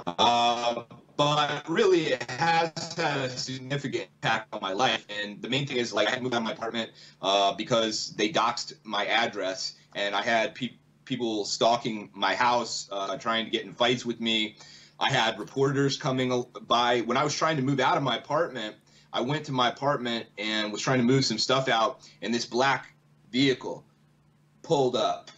But really, it has had a significant impact on my life. And the main thing is, like, I had to move out of my apartment because they doxed my address, and I had people stalking my house, trying to get in fights with me. I had reporters coming by. When I was trying to move out of my apartment, I went to my apartment and was trying to move some stuff out, and this black vehicle pulled up.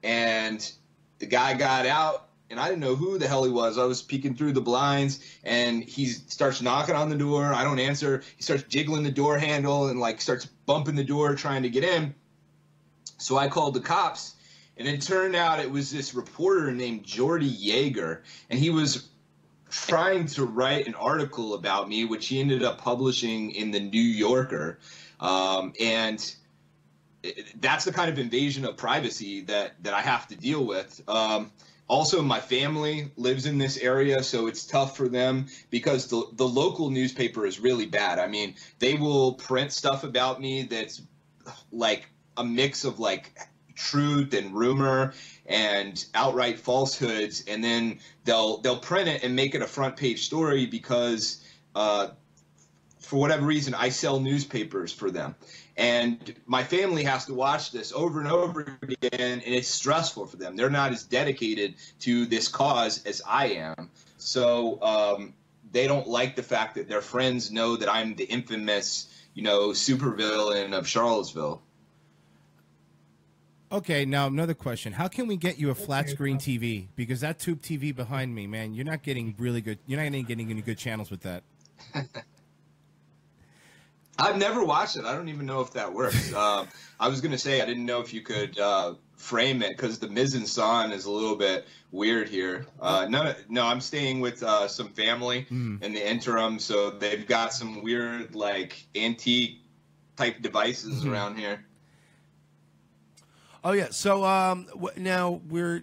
And the guy got out, and I didn't know who the hell he was. I was peeking through the blinds, and he starts knocking on the door. I don't answer. He starts jiggling the door handle and, like, starts bumping the door trying to get in. So I called the cops, and it turned out it was this reporter named Jordy Yeager, and he was trying to write an article about me, which he ended up publishing in the New Yorker. And that's the kind of invasion of privacy that I have to deal with. Also, my family lives in this area, so it's tough for them because the local newspaper is really bad. I mean, they will print stuff about me that's like a mix of like truth and rumor and outright falsehoods, and then they'll print it and make it a front page story because for whatever reason I sell newspapers for them. And my family has to watch this over and over again, and it's stressful for them. They're not as dedicated to this cause as I am. So they don't like the fact that their friends know that I'm the infamous, supervillain of Charlottesville. Okay, now another question. How can we get you a flat screen TV? Because that tube TV behind me, man, you're not getting really good. You're not getting any good channels with that. I've never watched it. I don't even know if that works. I was going to say I didn't know if you could frame it because the mise-en-scène is a little bit weird here. No, I'm staying with some family in the interim, so they've got some weird, like, antique type devices around here. Oh yeah, so now we're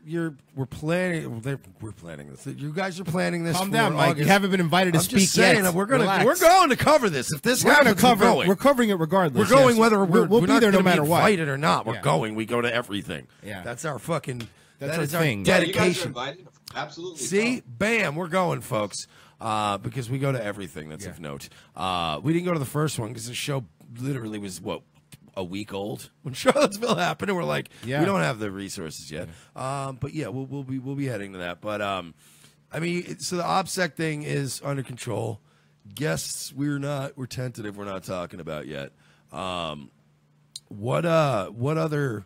planning. We're planning this. You guys are planning this. Calm for down, Mike. August. You haven't been invited to I'm speak just saying, yet. We're Relax. going to cover this. If this happens, we're going. We're covering it regardless. We're going yes. whether we'll be there no matter what. Invited or not. We're Yeah. going. We go to everything. Yeah, that's our fucking. That's that is our thing. Our dedication. Yeah, you guys are invited. Absolutely. See, bam, we're going, folks. Because we go to everything. That's of note. We didn't go to the first one because the show literally was a week old when Charlottesville happened, and we're like, we don't have the resources yet. But yeah, we'll be heading to that. But I mean, so the OBSEC thing is under control. Guests, we're tentative. We're not talking about yet. What other?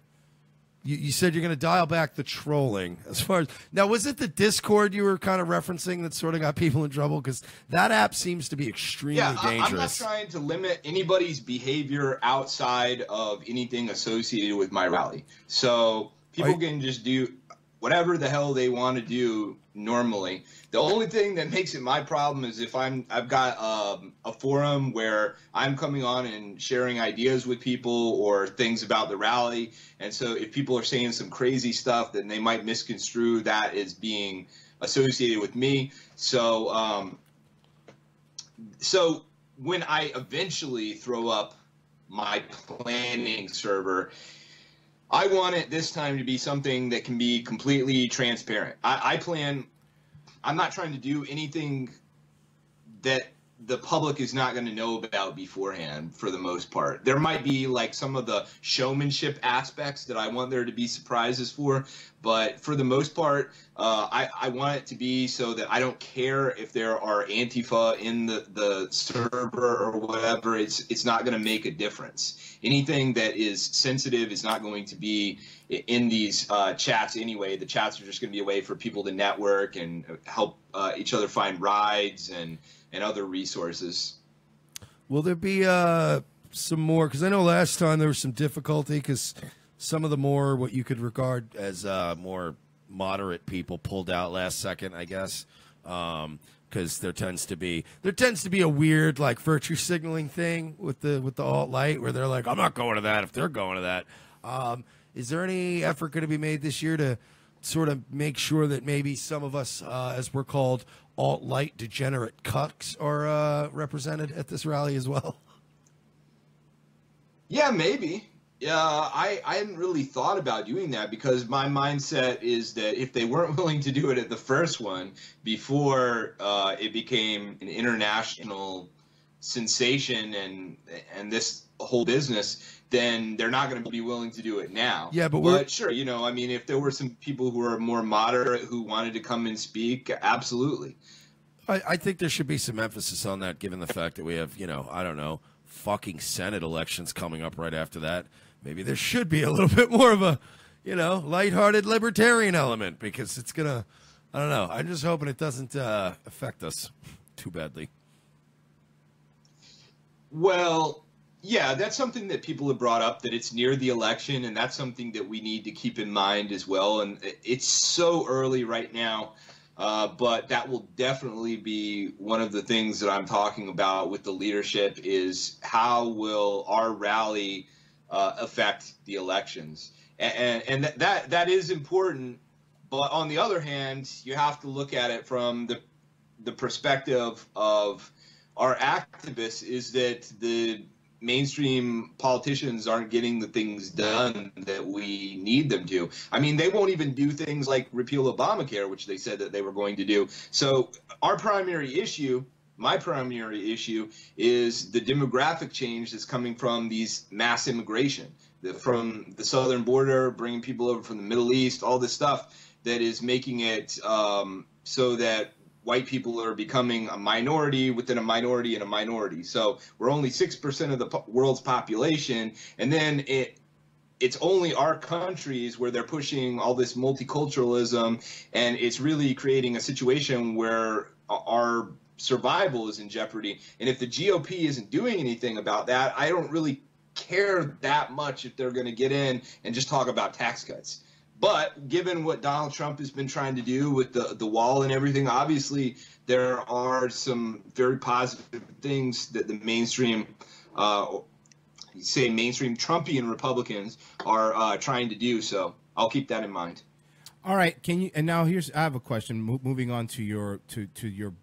You said you're going to dial back the trolling. As far as now, was it the Discord you were kind of referencing that sort of got people in trouble? Because that app seems to be extremely dangerous. I'm not trying to limit anybody's behavior outside of anything associated with my rally. So people can just do whatever the hell they want to do normally. The only thing that makes it my problem is if I've got a forum where I'm coming on and sharing ideas with people or things about the rally. And so if people are saying some crazy stuff, then they might misconstrue that as being associated with me. So, so when I eventually throw up my planning server, I want it this time to be something that can be completely transparent. I'm not trying to do anything that the public is not going to know about beforehand for the most part. There might be like some of the showmanship aspects that I want there to be surprises for, but for the most part, I want it to be so that I don't care if there are Antifa in the server or whatever. It's not going to make a difference. Anything that is sensitive is not going to be in these chats anyway. The chats are just going to be a way for people to network and help each other find rides and other resources. Will there be some more? Because I know last time there was some difficulty because some of the more what you could regard as more moderate people pulled out last second, I guess, because there tends to be a weird like virtue signaling thing with the alt-right where they're like, I'm not going to that if they're going to that. Is there any effort going to be made this year to sort of make sure that maybe some of us, as we're called, alt-right degenerate cucks are represented at this rally as well? Yeah, maybe. Yeah, I hadn't really thought about doing that because my mindset is that if they weren't willing to do it at the first one before it became an international sensation and this whole business, then they're not going to be willing to do it now. Yeah, but sure, I mean, if there were some people who are more moderate who wanted to come and speak, absolutely. I think there should be some emphasis on that, given the fact that we have, I don't know, fucking Senate elections coming up right after that. Maybe there should be a little bit more of a, lighthearted libertarian element because it's gonna, I don't know. I'm just hoping it doesn't affect us too badly. Well, yeah, that's something that people have brought up, that it's near the election, and that's something that we need to keep in mind as well. And it's so early right now, but that will definitely be one of the things that I'm talking about with the leadership is how will our rally affect the elections. And that is important. But on the other hand, you have to look at it from the perspective of our activists is that the mainstream politicians aren't getting the things done that we need them to. I mean, they won't even do things like repeal Obamacare, which they said that they were going to do. So our primary issue, my primary issue, is the demographic change that's coming from these mass immigration, from the southern border, bringing people over from the Middle East, all this stuff that is making it so that white people are becoming a minority within a minority and a minority. So we're only 6% of the world's population. And then it's only our countries where they're pushing all this multiculturalism. And it's really creating a situation where our survival is in jeopardy. And if the GOP isn't doing anything about that, I don't really care that much if they're going to get in and just talk about tax cuts. But given what Donald Trump has been trying to do with the wall and everything, obviously there are some very positive things that the mainstream, mainstream Trumpian Republicans are trying to do. So I'll keep that in mind. All right, can you? And now I have a question. Moving on to your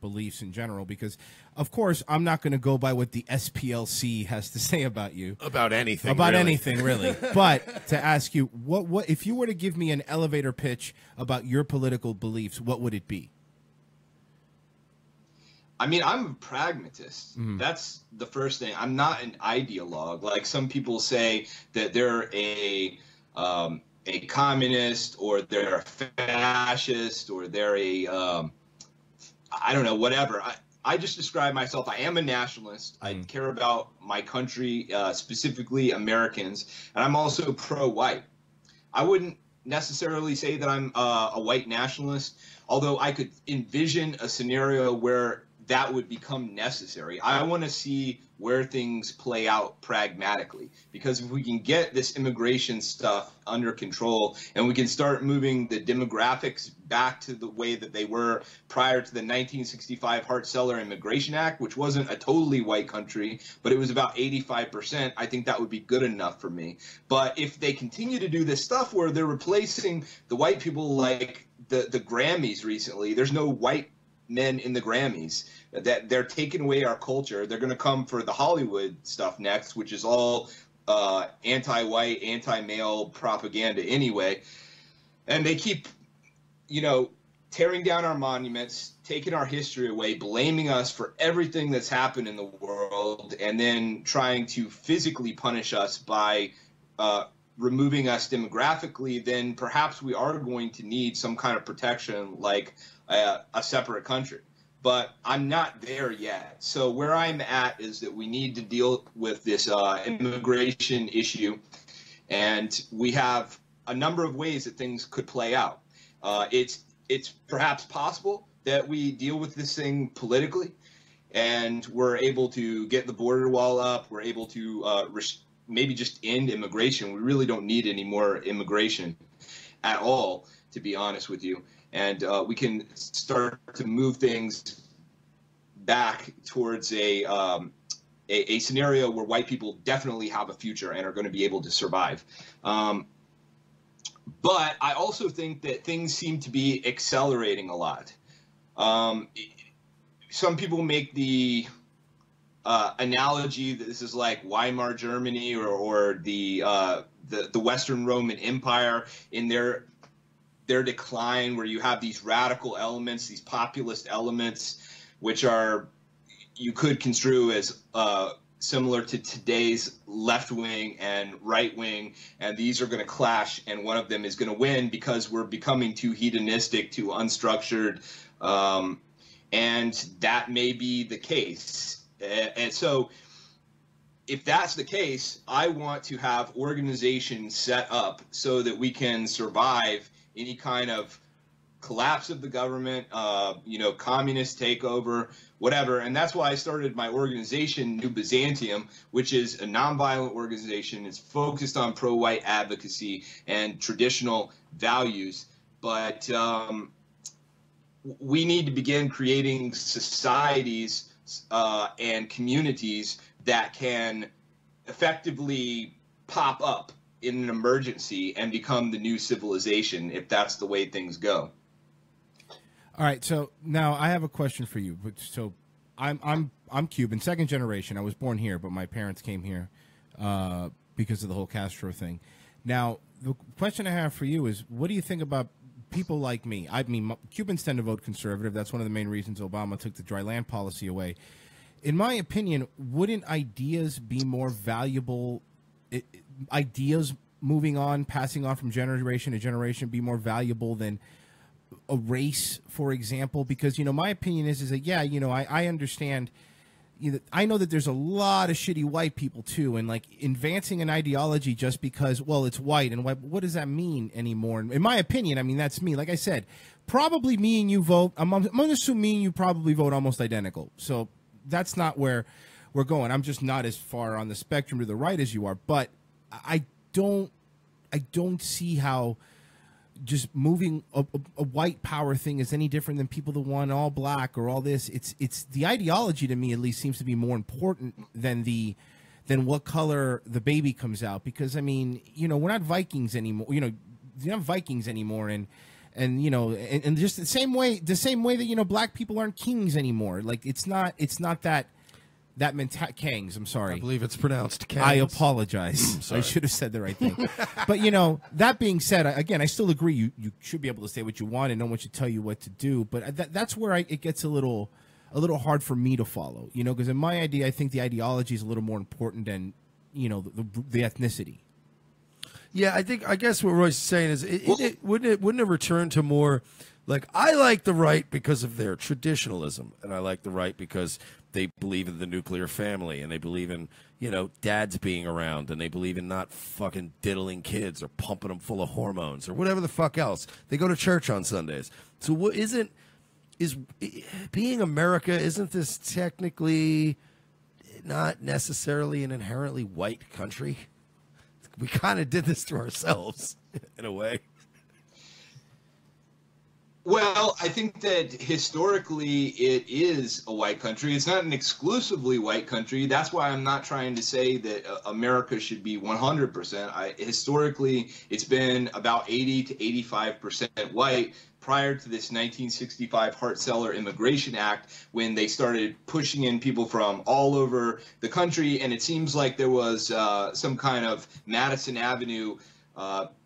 beliefs in general, because of course I'm not going to go by what the SPLC has to say about you, about anything, really. But to ask you, what if you were to give me an elevator pitch about your political beliefs, what would it be? I mean, I'm a pragmatist. That's the first thing. I'm not an ideologue. Like some people say that they're a communist, or they're a fascist, or they're a I don't know, whatever. I just describe myself. I am a nationalist. I care about my country, specifically Americans, and I'm also pro-white. I wouldn't necessarily say that I'm a white nationalist, although I could envision a scenario where that would become necessary. I want to see where things play out pragmatically, because if we can get this immigration stuff under control and we can start moving the demographics back to the way that they were prior to the 1965 Hart-Celler Immigration Act, which wasn't a totally white country, but it was about 85%, I think that would be good enough for me. But if they continue to do this stuff where they're replacing the white people, like the Grammys recently, there's no white men in the Grammys, that they're taking away our culture. They're going to come for the Hollywood stuff next, which is all anti-white, anti-male propaganda anyway. And they keep, tearing down our monuments, taking our history away, blaming us for everything that's happened in the world, and then trying to physically punish us by removing us demographically, then perhaps we are going to need some kind of protection like a separate country. But I'm not there yet. So where I'm at is that we need to deal with this immigration issue, and we have a number of ways that things could play out. It's perhaps possible that we deal with this thing politically, and we're able to get the border wall up. We're able to maybe just end immigration. We really don't need any more immigration at all, to be honest with you. And we can start to move things back towards a scenario where white people definitely have a future and are going to be able to survive. But I also think that things seem to be accelerating a lot. Some people make the analogy that this is like Weimar Germany or the Western Roman Empire in their decline, where you have these radical elements, these populist elements, which are, you could construe as similar to today's left wing and right wing, and these are going to clash, and one of them is going to win because we're becoming too hedonistic, too unstructured, and that may be the case. And so if that's the case, I want to have organizations set up so that we can survive any kind of collapse of the government, communist takeover, whatever. And that's why I started my organization, New Byzantium, which is a nonviolent organization. It's focused on pro-white advocacy and traditional values. But we need to begin creating societies and communities that can effectively pop up in an emergency and become the new civilization, if that's the way things go. All right, so now I have a question for you. So I'm Cuban, second generation. I was born here, but my parents came here because of the whole Castro thing. Now, the question I have for you is, what do you think about people like me? I mean, Cubans tend to vote conservative. That's one of the main reasons Obama took the dry land policy away. In my opinion, wouldn't ideas be more valuable? Ideas moving on, passing on from generation to generation, be more valuable than a race, for example? Because, my opinion is that, yeah, I understand. I know that there's a lot of shitty white people too, and like advancing an ideology just because, well, it's white and white, what does that mean anymore? In my opinion, I mean, that's me. Like I said, probably me and you vote. I'm going to assume me and you probably vote almost identical. So that's not where we're going. I'm just not as far on the spectrum to the right as you are, but I don't see how just moving a white power thing is any different than people that want all black or all this. It's the ideology, to me at least, seems to be more important than what color the baby comes out. Because I mean, we're not Vikings anymore. You're not Vikings anymore, and just the same way that black people aren't kings anymore. Like it's not that Kangs, I'm sorry. I believe it's pronounced Kangs. I apologize. I should have said the right thing. But, that being said, again, I still agree you should be able to say what you want and no one should tell you what to do. But that's where it gets a little hard for me to follow, because in my idea, I think the ideology is a little more important than, the ethnicity. Yeah, I guess what Royce is saying is, wouldn't it return to more, like, I like the right because of their traditionalism, and I like the right because they believe in the nuclear family, and they believe in, dads being around, and they believe in not fucking diddling kids or pumping them full of hormones or whatever the fuck else. They go to church on Sundays. So what is being America, isn't this technically not necessarily an inherently white country? We kind of did this to ourselves in a way. Well, I think that historically it is a white country. It's not an exclusively white country. That's why I'm not trying to say that America should be 100%. Historically, it's been about 80 to 85% white prior to this 1965 Hart-Celler Immigration Act, when they started pushing in people from all over the country. And it seems like there was some kind of Madison Avenue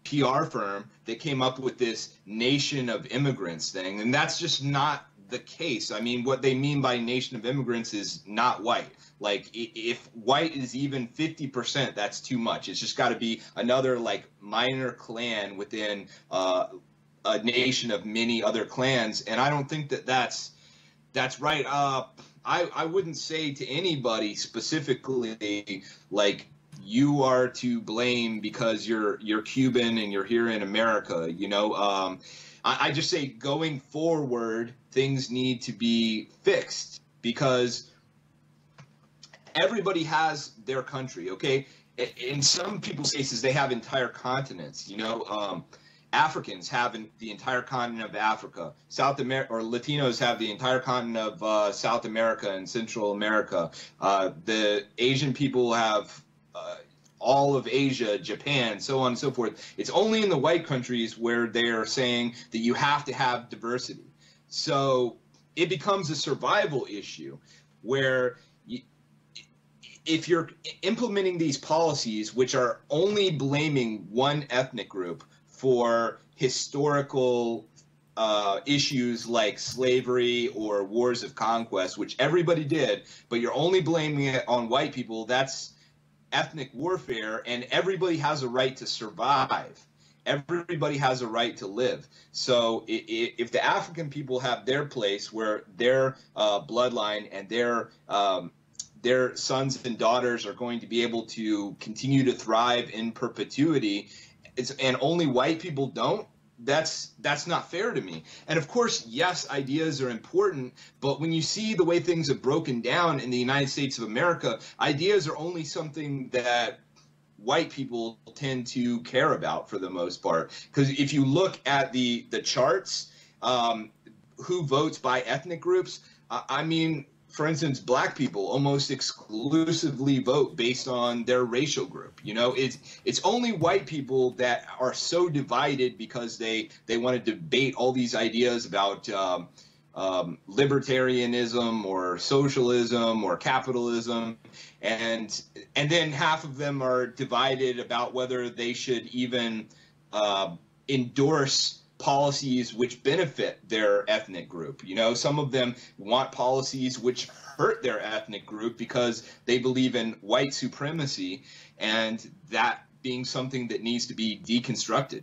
PR firm that came up with this nation of immigrants thing, and that's just not the case. I mean, what they mean by nation of immigrants is not white. Like, if white is even 50%, that's too much. It's just got to be another, like, minor clan within a nation of many other clans, and I don't think that that's right. I wouldn't say to anybody specifically, like, you are to blame because you're Cuban and you're here in America, you know. I just say going forward, things need to be fixed because everybody has their country, okay? In some people's cases, they have entire continents, you know. Africans have the entire continent of Africa. South America, or Latinos have the entire continent of South America and Central America. The Asian people have all of Asia, Japan, so on and so forth. It's only in the white countries where they're saying that you have to have diversity. So it becomes a survival issue where if you're implementing these policies, which are only blaming one ethnic group for historical issues like slavery or wars of conquest, which everybody did, but you're only blaming it on white people, that's ethnic warfare, and everybody has a right to survive. Everybody has a right to live. So if the African people have their place where their bloodline and their sons and daughters are going to be able to continue to thrive in perpetuity, and only white people don't, that's not fair to me. And of course, yes, ideas are important, but when you see the way things have broken down in the United States of America, ideas are only something that white people tend to care about for the most part. Because if you look at the charts, who votes by ethnic groups, I mean, for instance, black people almost exclusively vote based on their racial group. You know, it's only white people that are so divided because they want to debate all these ideas about libertarianism or socialism or capitalism, and then half of them are divided about whether they should even endorse policies which benefit their ethnic group. You know, some of them want policies which hurt their ethnic group because they believe in white supremacy, and that being something that needs to be deconstructed.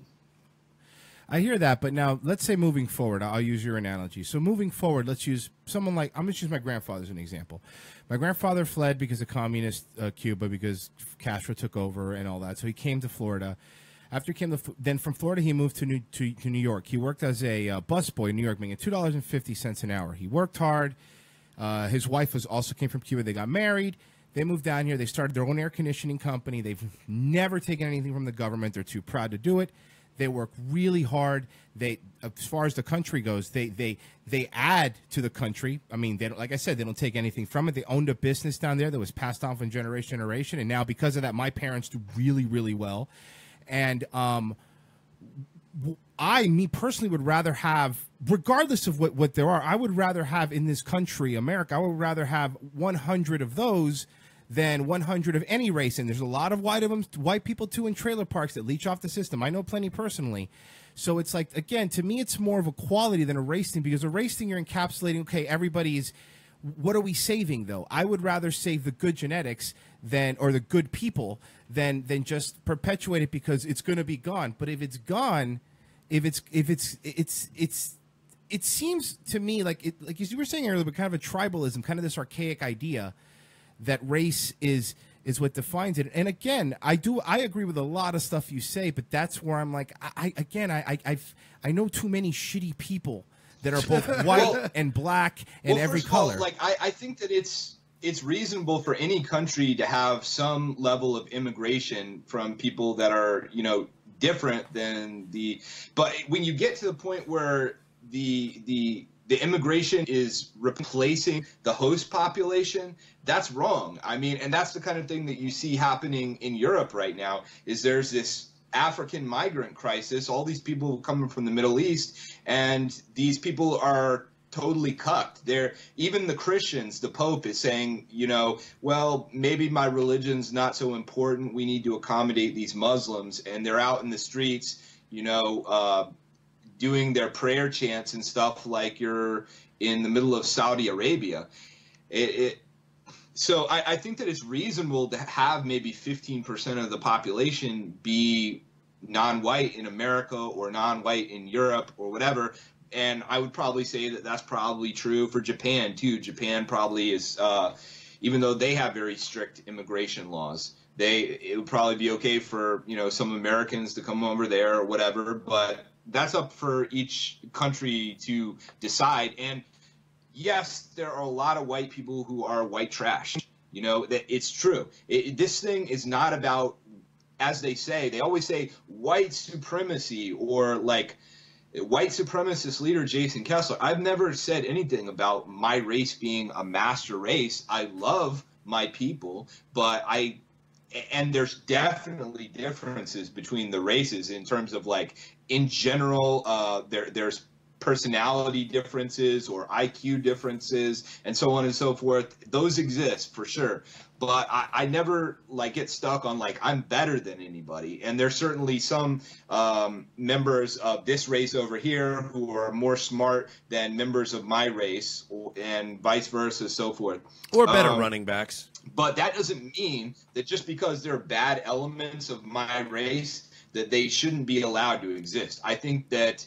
I hear that, but now let's say moving forward, I'll use your analogy. So moving forward, let's use someone like, I'm going to use my grandfather as an example. My grandfather fled because of communist Cuba, because Castro took over and all that. So he came to Florida. After he came then from Florida, he moved to New York. He worked as a busboy in New York, making $2.50 an hour. He worked hard. His wife also came from Cuba. They got married. They moved down here. They started their own air conditioning company. They've never taken anything from the government. They're too proud to do it. They work really hard. They, as far as the country goes, they add to the country. I mean, they don't, like I said, they don't take anything from it. They owned a business down there that was passed on from generation to generation, and now because of that, my parents do really, really well. And me personally, would rather have, regardless of what there are, I would rather have in this country, America, I would rather have 100 of those than 100 of any race. And there's a lot of white people, too, in trailer parks that leech off the system. I know plenty personally. So it's like, again, to me, it's more of a quality than a race thing, because a race thing, you're encapsulating, okay, everybody's, what are we saving, though? I would rather save the good genetics or the good people than just perpetuate it because it's going to be gone. But if it's gone, it seems to me like as you were saying earlier, but kind of a tribalism, kind of this archaic idea that race is what defines it. And again, I agree with a lot of stuff you say, but that's where I'm like, I know too many shitty people that are both white and black and every color. Like I think that it's reasonable for any country to have some level of immigration from people that are, you know, different than but when you get to the point where the immigration is replacing the host population, that's wrong. I mean, and that's the kind of thing that you see happening in Europe right now, is there's this African migrant crisis, all these people coming from the Middle East, and these people are totally cucked. Even the Christians, the Pope is saying, well, maybe my religion's not so important. We need to accommodate these Muslims, and they're out in the streets, doing their prayer chants and stuff like you're in the middle of Saudi Arabia. So I think that it's reasonable to have maybe 15% of the population be non-white in America or non-white in Europe or whatever. And I would probably say that that's probably true for Japan too. Japan probably is, even though they have very strict immigration laws, it would probably be okay for, some Americans to come over there or whatever, but that's up for each country to decide. And yes, there are a lot of white people who are white trash. That it's true. This thing is not about, as they always say white supremacy or like white supremacist leader Jasson Kessler. I've never said anything about my race being a master race. I love my people, and there's definitely differences between the races in terms of like in general, there's personality differences or IQ differences and so on and so forth. Those exist for sure. But I never get stuck on I'm better than anybody. And there's certainly some members of this race over here who are more smart than members of my race, and vice versa, so forth. Or better running backs. But that doesn't mean that just because there are bad elements of my race that they shouldn't be allowed to exist. I think that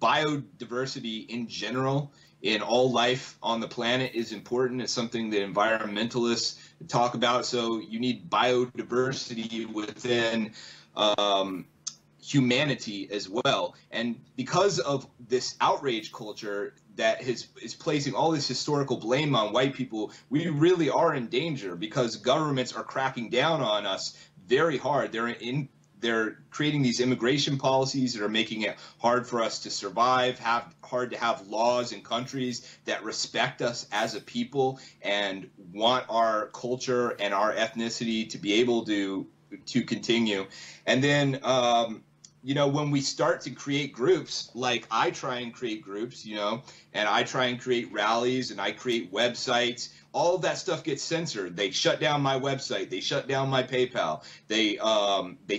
biodiversity in general in all life on the planet is important. It's something that environmentalists talk about. So you need biodiversity within humanity as well. And because of this outrage culture that is placing all this historical blame on white people, we really are in danger because governments are cracking down on us very hard. They're creating these immigration policies that are making it hard for us to survive, hard to have laws in countries that respect us as a people and want our culture and our ethnicity to be able to continue. And then, when we start to create groups, like I try and create groups, and I try and create rallies and I create websites, all of that stuff gets censored. They shut down my website. They shut down my PayPal. They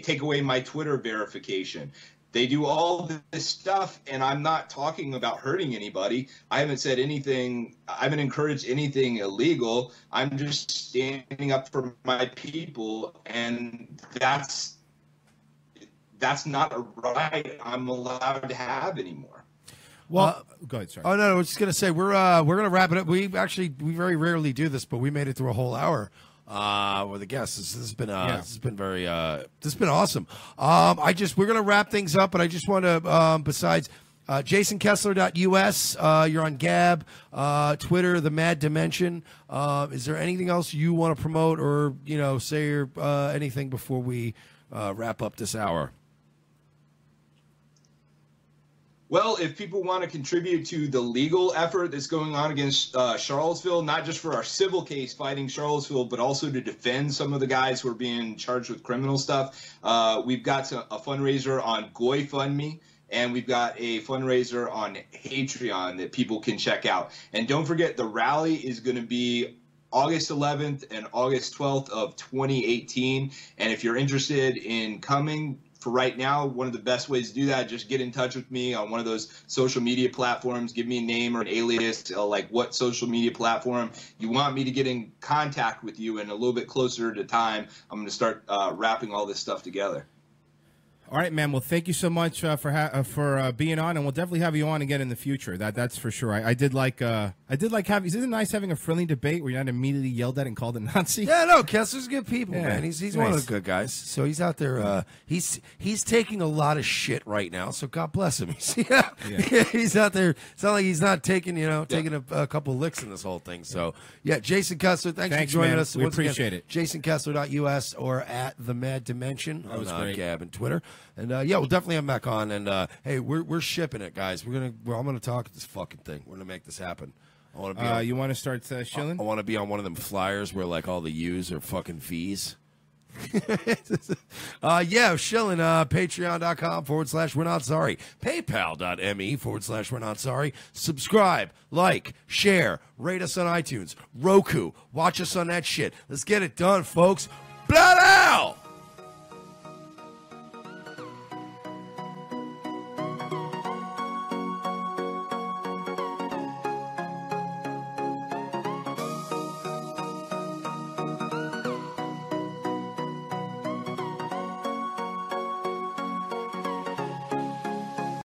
take away my Twitter verification. They do all this stuff, and I'm not talking about hurting anybody. I haven't said anything. I haven't encouraged anything illegal. I'm just standing up for my people, and that's not a right I'm allowed to have anymore. Well, go ahead, sorry. Oh, no, I was just going to say, we're going to wrap it up. We very rarely do this, but we made it through a whole hour with the guests. This has been awesome. We're going to wrap things up, but I just want to, besides JassonKessler.us, you're on Gab, Twitter, The Mad Dimension. Is there anything else you want to promote or, say anything before we wrap up this hour? Well, if people want to contribute to the legal effort that's going on against Charlottesville, not just for our civil case fighting Charlottesville, but also to defend some of the guys who are being charged with criminal stuff, we've got a fundraiser on GoFundMe, and we've got a fundraiser on Patreon that people can check out. And don't forget, the rally is going to be August 11th and August 12th of 2018. And if you're interested in coming, for right now, one of the best ways to do that, just get in touch with me on one of those social media platforms. Give me a name or an alias, like what social media platform you want me to get in contact with you. And a little bit closer to time, I'm going to start wrapping all this stuff together. All right, man. Well, thank you so much for being on, and we'll definitely have you on again in the future. That's for sure. I did like having. Isn't it nice having a friendly debate where you're not immediately yelled at and called a Nazi? Yeah, no, Kessler's good people, Yeah, man. He's nice. one of the good guys. So he's out there. He's taking a lot of shit right now. So God bless him. He's out there. It's not like he's not taking taking a couple licks in this whole thing. So yeah, Jasson Kessler, thanks for joining man. us. We Once again, appreciate it. JassonKessler.us or at The Mad Dimension That was on great. Gab and Twitter. And yeah, we'll definitely have him back on. And hey, we're shipping it, guys. I'm gonna talk this fucking thing. We're gonna make this happen. I want to be. You want to start shilling? I want to be on one of them flyers where like all the U's are fucking V's. Yeah, shilling. Patreon.com/We're Not Sorry. PayPal.me/We're Not Sorry. Subscribe, like, share, rate us on iTunes, Roku. Watch us on that shit. Let's get it done, folks. Blood out!